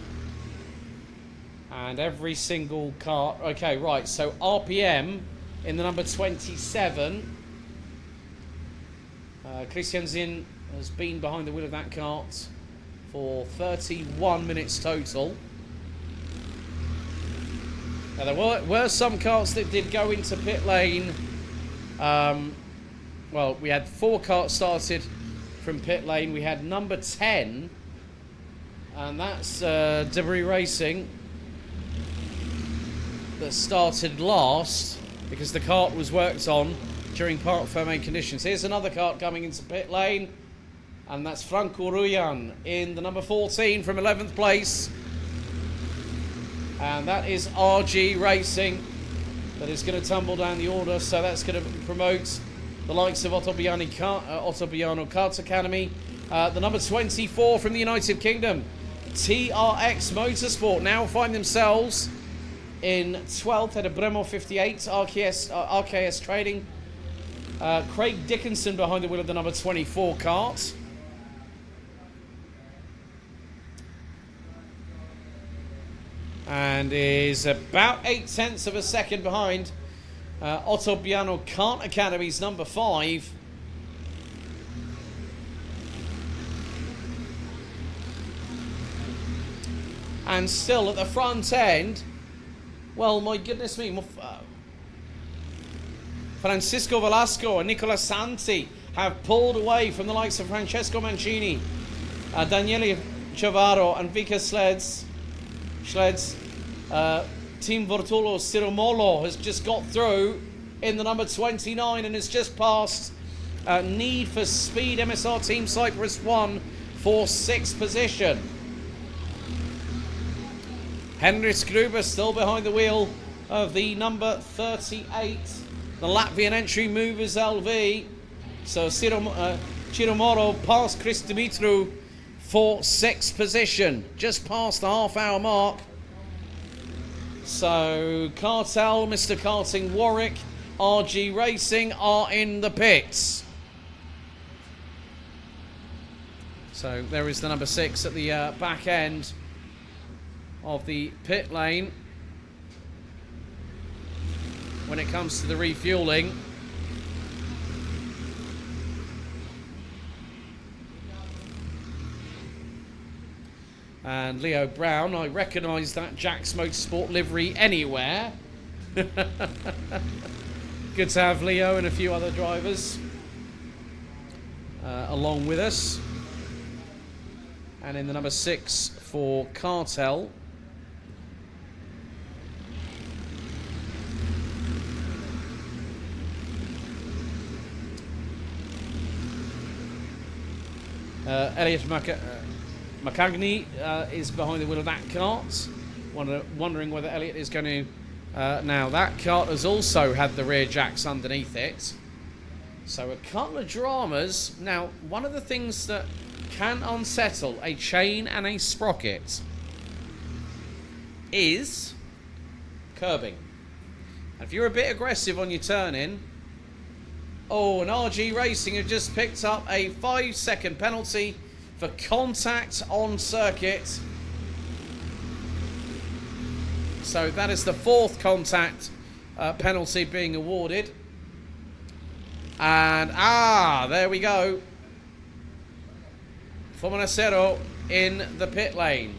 And every single car. Okay, right, so RPM in the number 27. Christian Zinn has been behind the wheel of that kart for 31 minutes total. Now, there were some karts that did go into pit lane. Well, we had 4 karts started from pit lane. We had number 10, and that's Debris Racing, that started last because the kart was worked on during parc fermé conditions. Here's another kart coming into pit lane, and that's Franco Ruyan in the number 14 from 11th place. And that is RG Racing that is going to tumble down the order, so that's going to promote the likes of Ottobiano Kart Academy. The number 24 from the United Kingdom, TRX Motorsport, now find themselves in 12th at a Bremo 58, RKS Trading. Craig Dickinson behind the wheel of the number 24 kart. And is about 0.8 of a second behind Ottobiano Kart Academy's number 5. And still at the front end, well, my goodness me, Francisco Velasco and Nicola Santi have pulled away from the likes of Francesco Mancini, Daniele Chavaro and Vika Sleds. Team Vortolo Siromolo has just got through in the number 29 and has just passed Need for Speed MSR Team Cyprus 1 for 6th position. Henris Gruber still behind the wheel of the number 38, the Latvian entry Movers LV. So Chiromoro past Chris Dimitru for 6th position, just past the half-hour mark. So Cartel, Mr. Karting Warwick, RG Racing are in the pits. So there is the number 6 at the back end of the pit lane when it comes to the refueling. And Leo Brown, I recognise that Jack's Motorsport livery anywhere. Good to have Leo and a few other drivers along with us. And in the number 6 for Cartel, Elliot McCagney is behind the wheel of that kart. Wondering whether Elliot is going to... now, that kart has also had the rear jacks underneath it. So a couple of dramas. Now, one of the things that can unsettle a chain and a sprocket is curbing. And if you're a bit aggressive on your turn-in... Oh, and RG Racing have just picked up a 5-second penalty for contact on circuit. So that is the 4th contact penalty being awarded. And, there we go. Fomonacero in the pit lane.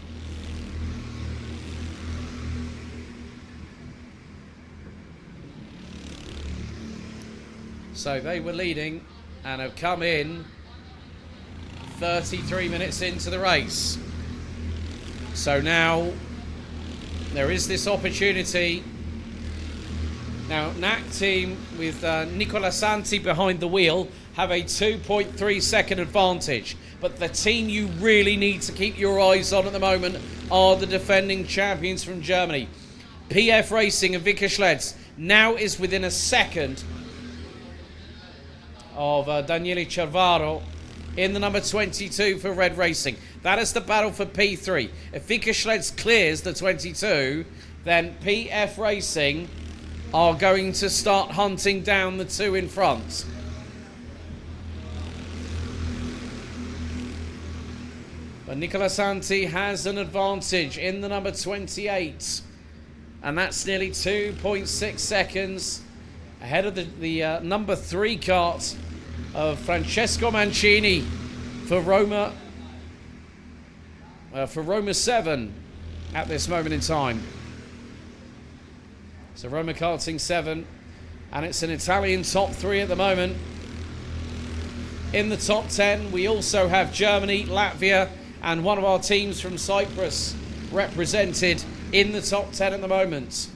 So they were leading and have come in 33 minutes into the race. So now there is this opportunity. Now NAC team with Nicola Santi behind the wheel have a 2.3 second advantage. But the team you really need to keep your eyes on at the moment are the defending champions from Germany. PF Racing and Vika Schleds now is within a second of Daniele Cervaro in the number 22 for Red Racing. That is the battle for P3. If Vika Schleds clears the 22, then PF Racing are going to start hunting down the two in front. But Nicola Santi has an advantage in the number 28. And that's nearly 2.6 seconds ahead of the number 3 kart of Francesco Mancini for Roma 7 at this moment in time. So Roma karting 7, and it's an Italian top 3 at the moment. In the top 10, we also have Germany, Latvia, and one of our teams from Cyprus represented in the top 10 at the moment.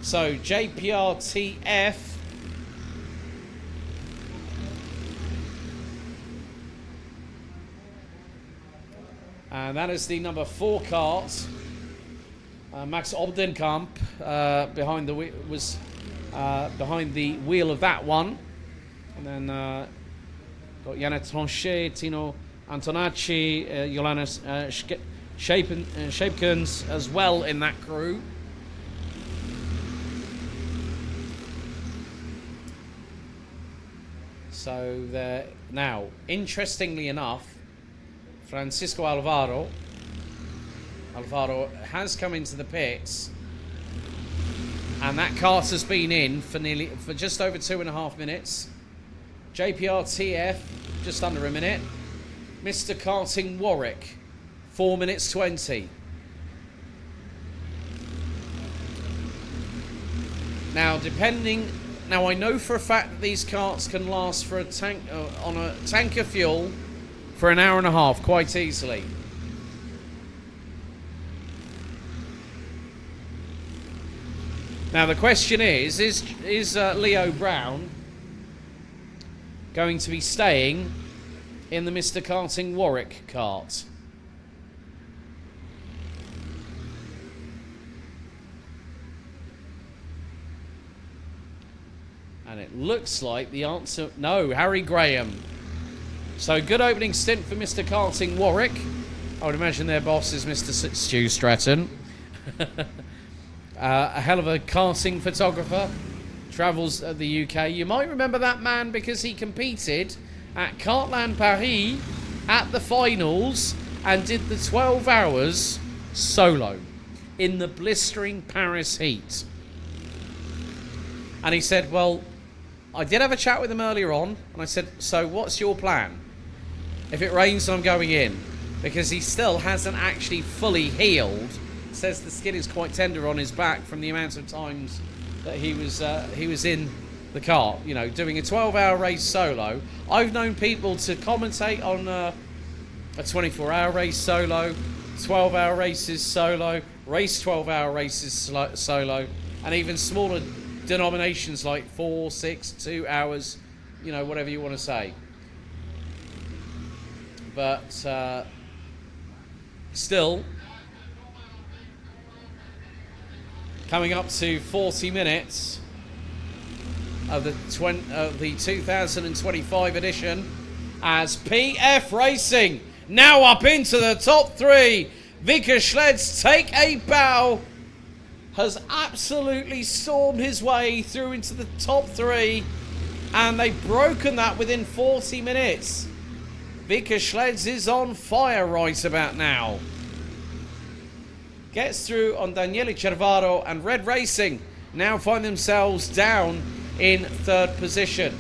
So JPRTF and that is the number 4 kart. Max Obdenkamp behind the wheel of that one, and then got Janet Tronchet, Tino Antonacci, Jolannes Shapkins as well in that crew. So there now, interestingly enough, Francisco Alvaro has come into the pits, and that kart has been in for just over 2.5 minutes. JPRTF just under a minute. Mr. Karting Warwick 4 minutes 20. Now I know for a fact that these karts can last for a tank on a tank of fuel for an hour and a half quite easily. Now the question is Leo Brown going to be staying in the Mr. Karting Warwick kart? And it looks like the answer, no, Harry Graham. So good opening stint for Mr. Karting Warwick. I would imagine their boss is Mr. Stu Stratton. A hell of a karting photographer. Travels the UK. You might remember that man because he competed at Kartland Paris at the finals and did the 12 hours solo in the blistering Paris heat. And he said, well, I did have a chat with him earlier on, and I said, so what's your plan? If it rains, I'm going in. Because he still hasn't actually fully healed. Says the skin is quite tender on his back from the amount of times that he was in the car, you know, doing a 12-hour race solo. I've known people to commentate on a 24-hour race solo, 12-hour races solo, race 12-hour races solo, and even smaller denominations like 4, 6, 2 hours, you know, whatever you want to say. But still, coming up to 40 minutes of the 2025 edition as PF Racing now up into the top 3. Vika Schleds take a bow, has absolutely stormed his way through into the top 3, and they've broken that within 40 minutes. Vika Schleds is on fire right about now. Gets through on Daniele Cervaro, and Red Racing now find themselves down in 3rd position.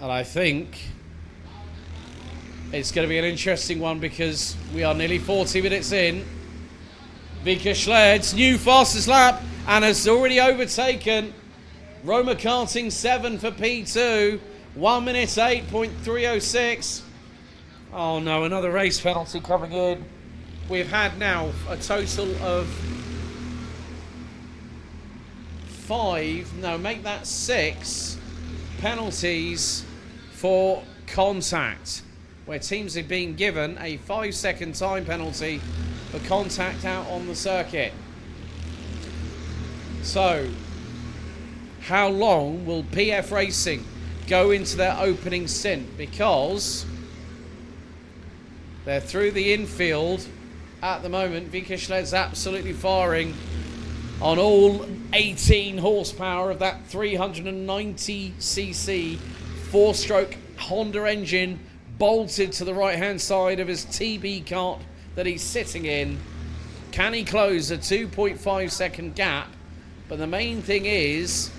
And I think it's going to be an interesting one because we are nearly 40 minutes in. Vika Schleds, new fastest lap, and has already overtaken Roma Karting 7 for P2. 1 minute 8.306. Oh no, another race penalty coming in. We've had now a total of 6 penalties for contact, where teams have been given a 5-second time penalty for contact out on the circuit. So, how long will PF Racing go into their opening stint? Because they're through the infield at the moment. Vika Schled's absolutely firing on all 18 horsepower of that 390cc 4-stroke Honda engine bolted to the right-hand side of his TB kart that he's sitting in. Can he close a 2.5 second gap? But the main thing is,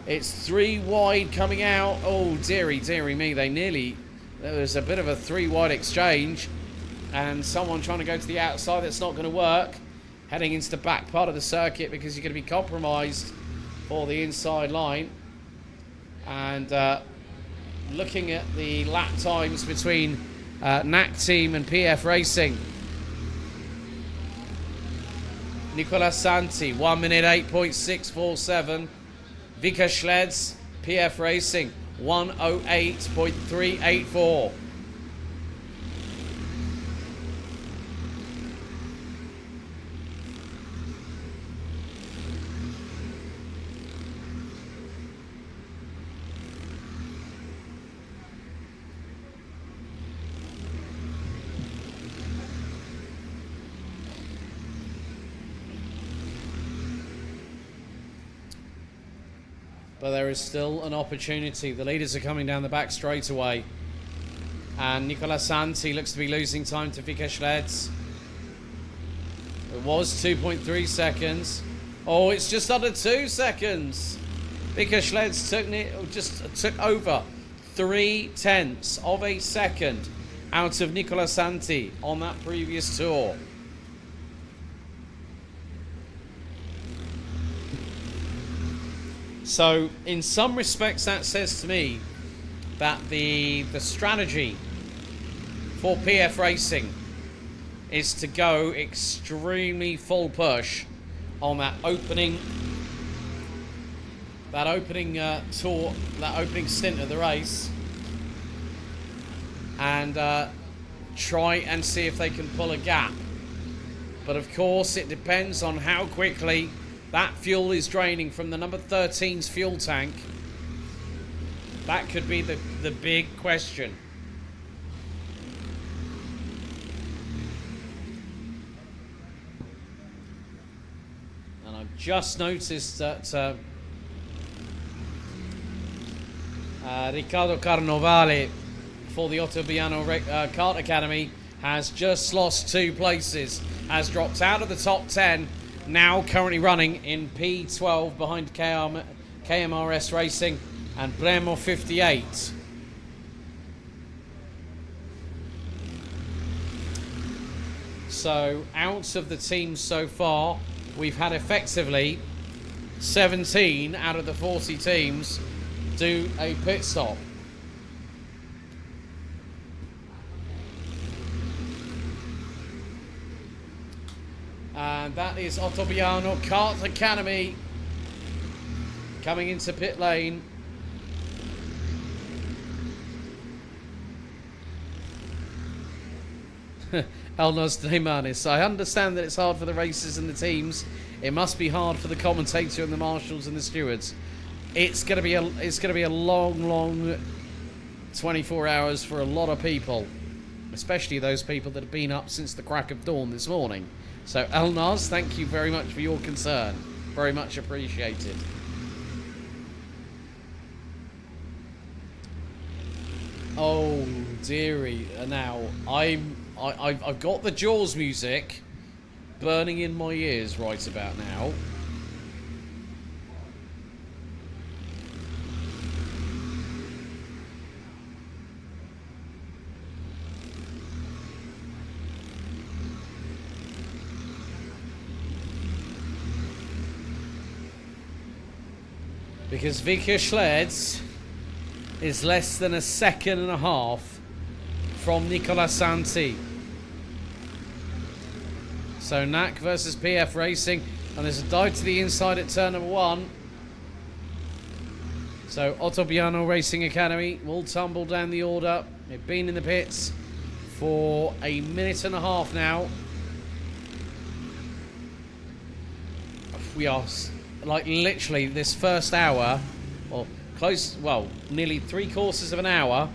it's 3 wide coming out. Oh, dearie me, there was a bit of a 3 wide exchange, and someone trying to go to the outside. That's not going to work. Heading into the back part of the circuit because you're going to be compromised for the inside line. And looking at the lap times between NAC Team and PF Racing. Nicola Santi, 1 minute 8.647. Vika Schleds, PF Racing, 1:08.384. But there is still an opportunity. The leaders are coming down the back straight away. And Nicola Santi looks to be losing time to Vika Schleds. It was 2.3 seconds. Oh, it's just under 2 seconds. Vika Schleds took over 0.3 of a second out of Nicola Santi on that previous tour. So, in some respects, that says to me that the strategy for PF Racing is to go extremely full push on that opening tour, that opening stint of the race, and try and see if they can pull a gap. But of course, it depends on how quickly that fuel is draining from the number 13's fuel tank. That could be the big question. And I've just noticed that Riccardo Carnovale for the Ottobiano Kart Academy has just lost 2 places, has dropped out of the top 10. Now currently running in P12 behind KMRS Racing and Bremo 58. So out of the teams so far, we've had effectively 17 out of the 40 teams do a pit stop. And that is Ottobiano Kart Academy coming into pit lane. Elnos Demanis. I understand that it's hard for the racers and the teams. It must be hard for the commentator and the marshals and the stewards. It's going to be a long 24 hours for a lot of people, especially those people that have been up since the crack of dawn this morning. So, Elnaz, thank you very much for your concern. Very much appreciated. Oh, dearie. Now, I've got the Jaws music burning in my ears right about now. because Vika Schleds is less than a second and a half from Nicola Santi. So NAC versus PF Racing, and there's a dive to the inside at turn number 1. So Ottobiano Racing Academy will tumble down the order. They've been in the pits for a minute and a half now. We are like literally this first hour, or nearly 3/4 of an hour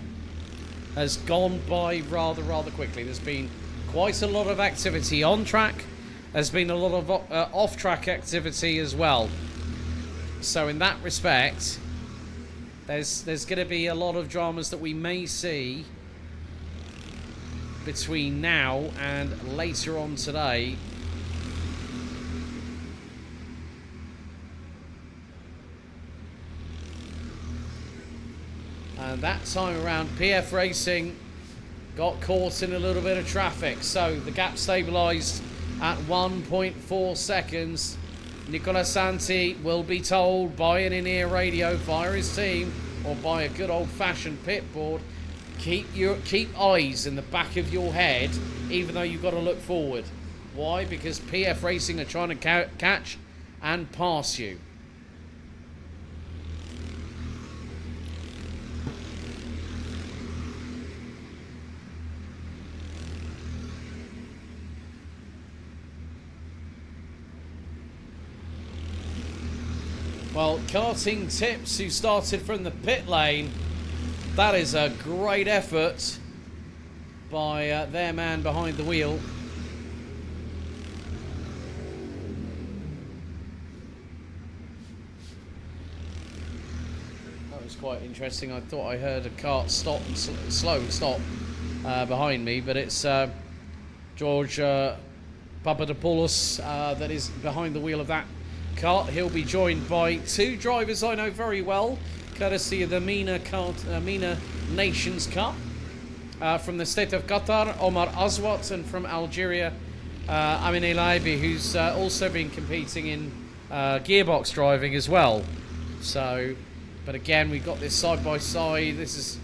has gone by rather quickly. There's been quite a lot of activity on track. There's been a lot of off-track activity as well. So in that respect, there's going to be a lot of dramas that we may see between now and later on today. And that time around, PF Racing got caught in a little bit of traffic. So the gap stabilised at 1.4 seconds. Nicola Santi will be told by an in-ear radio via his team or by a good old-fashioned pit board, keep eyes in the back of your head, even though you've got to look forward. Why? Because PF Racing are trying to catch and pass you. Well, Karting Tips, who started from the pit lane, that is a great effort by their man behind the wheel. That was quite interesting. I thought I heard a kart stop and slow stop behind me, but it's George Papadopoulos that is behind the wheel of that kart. He'll be joined by 2 drivers I know very well, courtesy of the MENA Nations Cup. From the state of Qatar, Omar Aswat, and from Algeria, Amin Elaibi, who's also been competing in gearbox driving as well. So, but again, we've got this side by side. This is,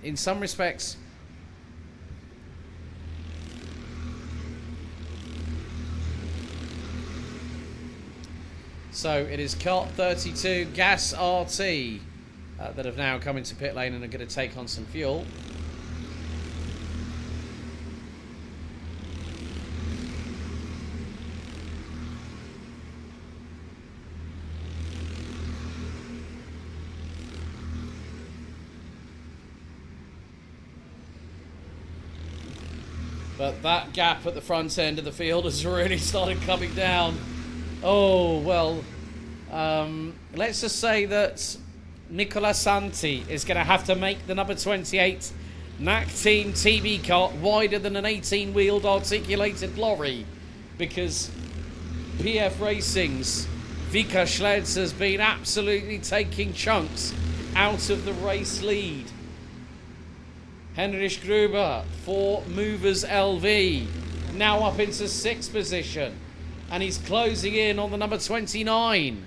in some respects, so it is kart 32 Gas RT that have now come into pit lane and are going to take on some fuel. But that gap at the front end of the field has really started coming down. Oh, well, let's just say that Nicola Santi is going to have to make the number 28 NAC Team TB kart wider than an 18-wheeled articulated lorry, because PF Racing's Vika Schleds has been absolutely taking chunks out of the race lead. Heinrich Gruber for Movers LV, now up into 6th position, and he's closing in on the number 29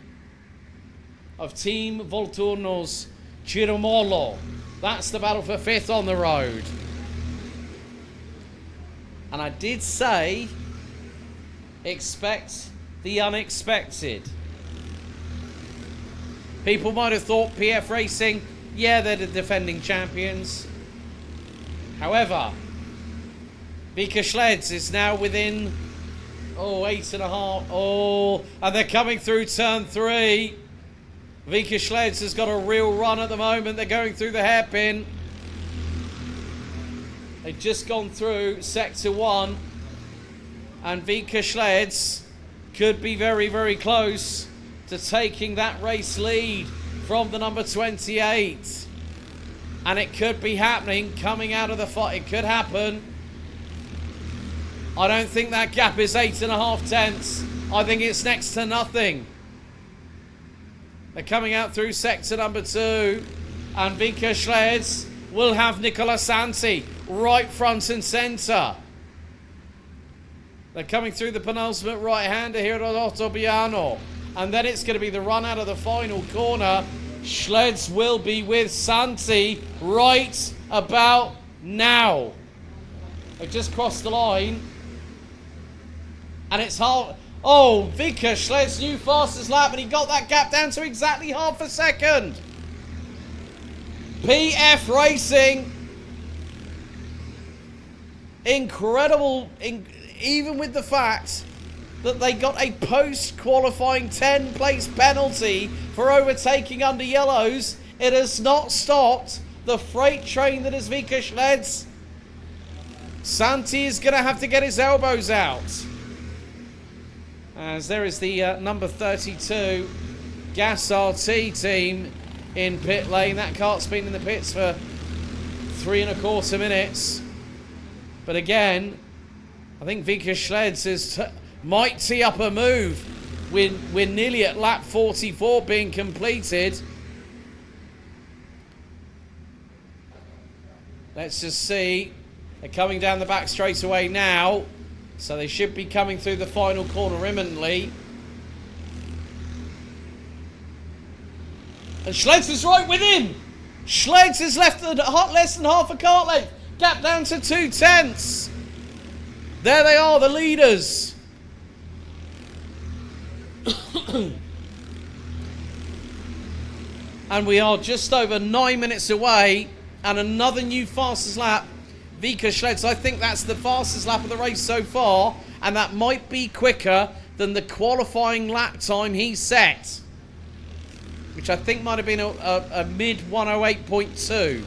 of Team Volturno's Ciromolo. That's the battle for 5th on the road. And I did say, expect the unexpected. People might have thought PF Racing, yeah, they're the defending champions. However, Vika Schleds is now within, 8.5. And they're coming through turn 3. Vika Schleds has got a real run at the moment. They're going through the hairpin. They've just gone through sector 1. And Vika Schleds could be very, very close to taking that race lead from the number 28. And it could be happening coming out of the fight. It could happen. I don't think that gap is 8.5 tenths. I think it's next to nothing. They're coming out through sector number 2, and Vika Schleds will have Nicola Santi right front and centre. They're coming through the penultimate right-hander here at Ottobiano. And then it's going to be the run out of the final corner. Schleds will be with Santi right about now. They just crossed the line. And it's half... Oh, Vika Schleds' new fastest lap, and he got that gap down to exactly half a second. PF Racing. Incredible, even with the fact that they got a post-qualifying 10-place penalty for overtaking under yellows, it has not stopped the freight train that is Vika Schleds. Santi is going to have to get his elbows out. As there is the number 32 Gas RT team in pit lane. That cart's been in the pits for 3¼ minutes. But again, I think Vika Schleds might tee up a move. We're nearly at lap 44 being completed. Let's just see. They're coming down the back straight away now. So they should be coming through the final corner imminently. And Schleds is right with him. Schleds is left less than half a cart length. Gap down to 2/10. There they are, the leaders. And we are just over 9 minutes away. And another new fastest lap. Vika Schleds, I think that's the fastest lap of the race so far, and that might be quicker than the qualifying lap time he set, which I think might have been a mid 108.2.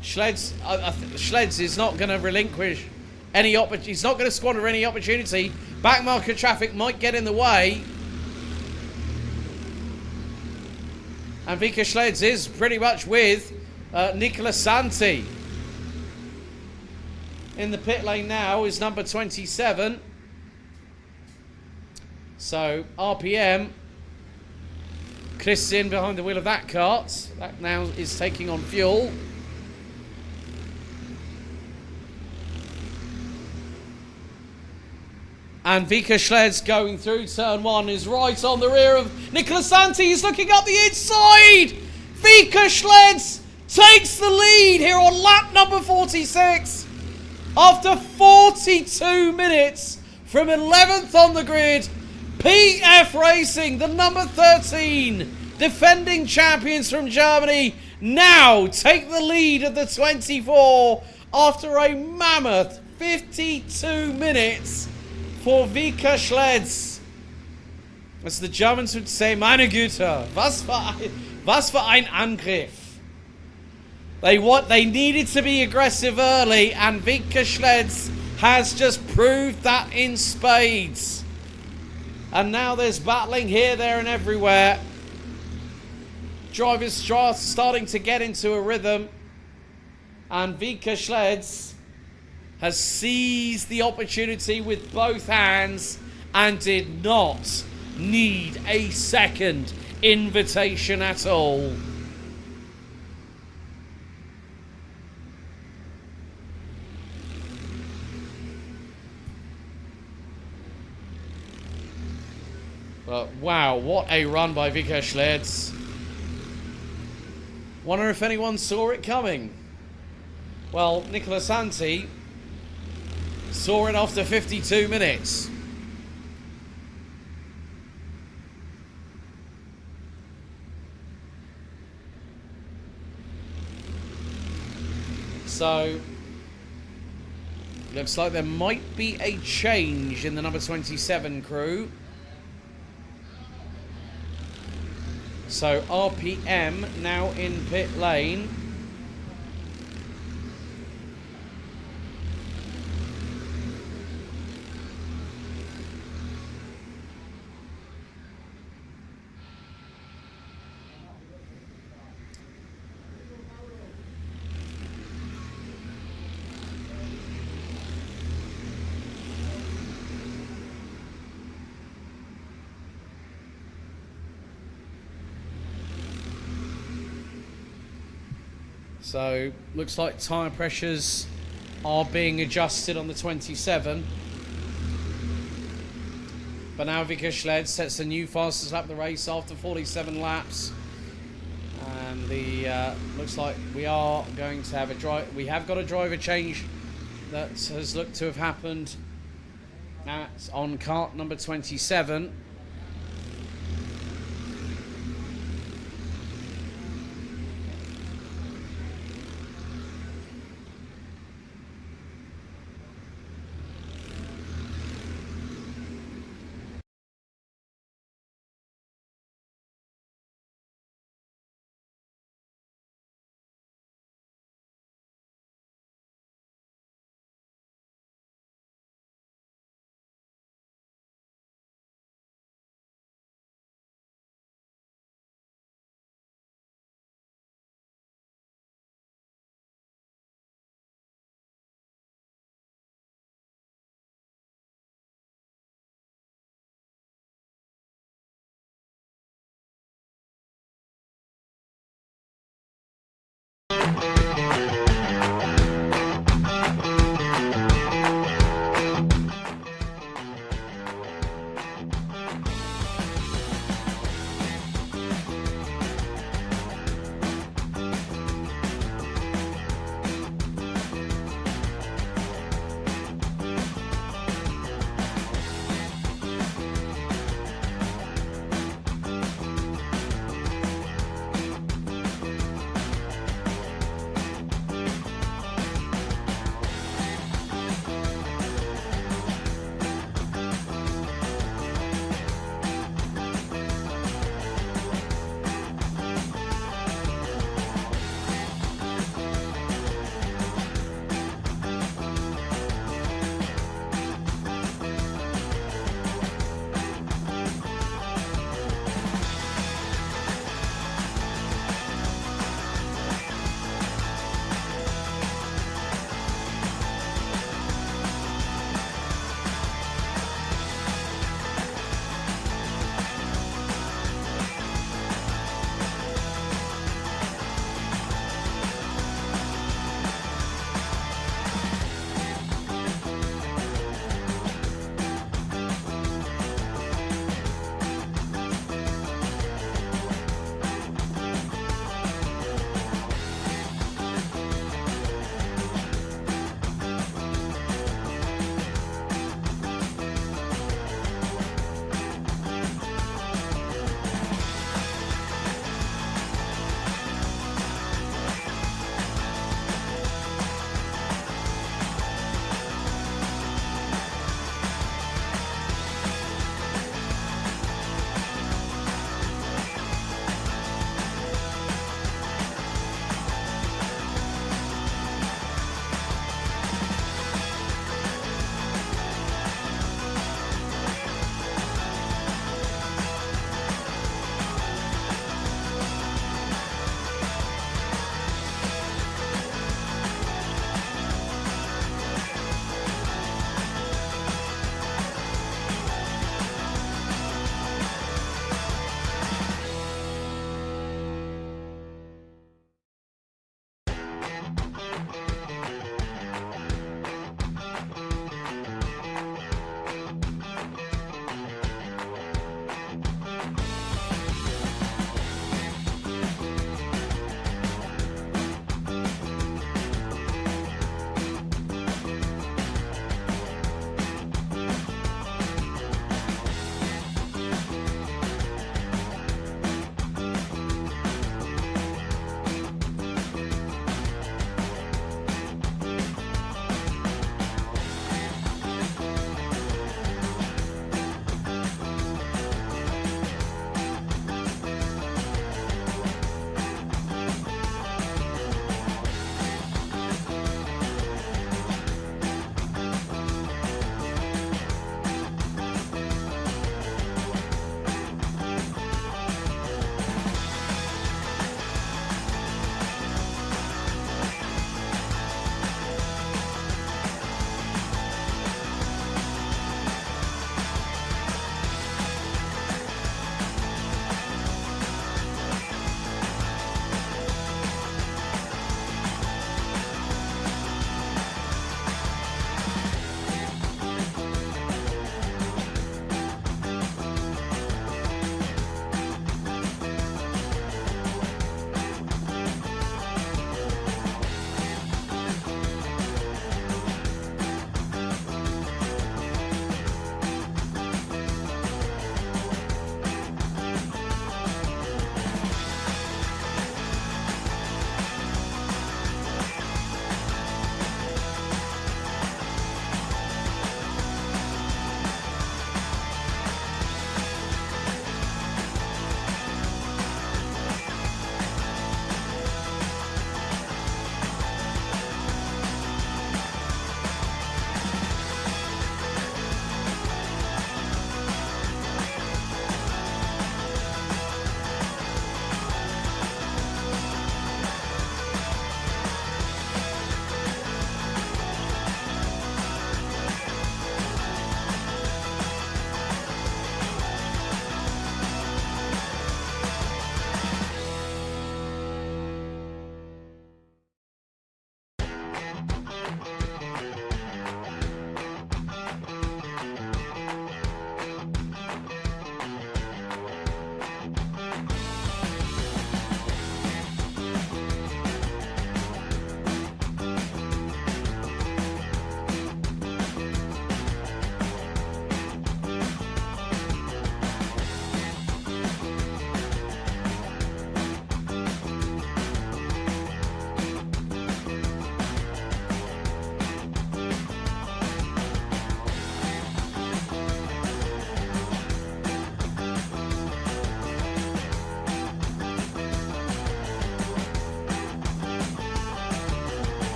Schleds is not going to relinquish any opportunity. He's not going to squander any opportunity. Backmarker traffic might get in the way. And Vika Schleds is pretty much with Nicola Santi. In the pit lane now is number 27. So RPM, Christian behind the wheel of that cart. That now is taking on fuel. And Vika Schleds going through turn 1 is right on the rear of Nicola Santi. He's looking up the inside. Vika Schleds takes the lead here on lap number 46 after 42 minutes from 11th on the grid. PF Racing, the number 13 defending champions from Germany, now take the lead of the 24 after a mammoth 52 minutes for Vika Schleds. As the Germans would say, meine Güte, was für ein Angriff. They needed to be aggressive early, and Vika Schleds has just proved that in spades. And now there's battling here, there and everywhere. Drivers starting to get into a rhythm. And Vika Schleds has seized the opportunity with both hands and did not need a second invitation at all. But wow, what a run by Vika Schleds. Wonder if anyone saw it coming. Well, Nicola Santi saw it after 52 minutes. So, looks like there might be a change in the number 27 crew. So RPM now in pit lane. So, looks like tyre pressures are being adjusted on the 27. Banavika Schled sets the new fastest lap of the race after 47 laps. And the looks like we are going to have a drive. We have got a driver change that has looked to have happened. That's on kart number 27.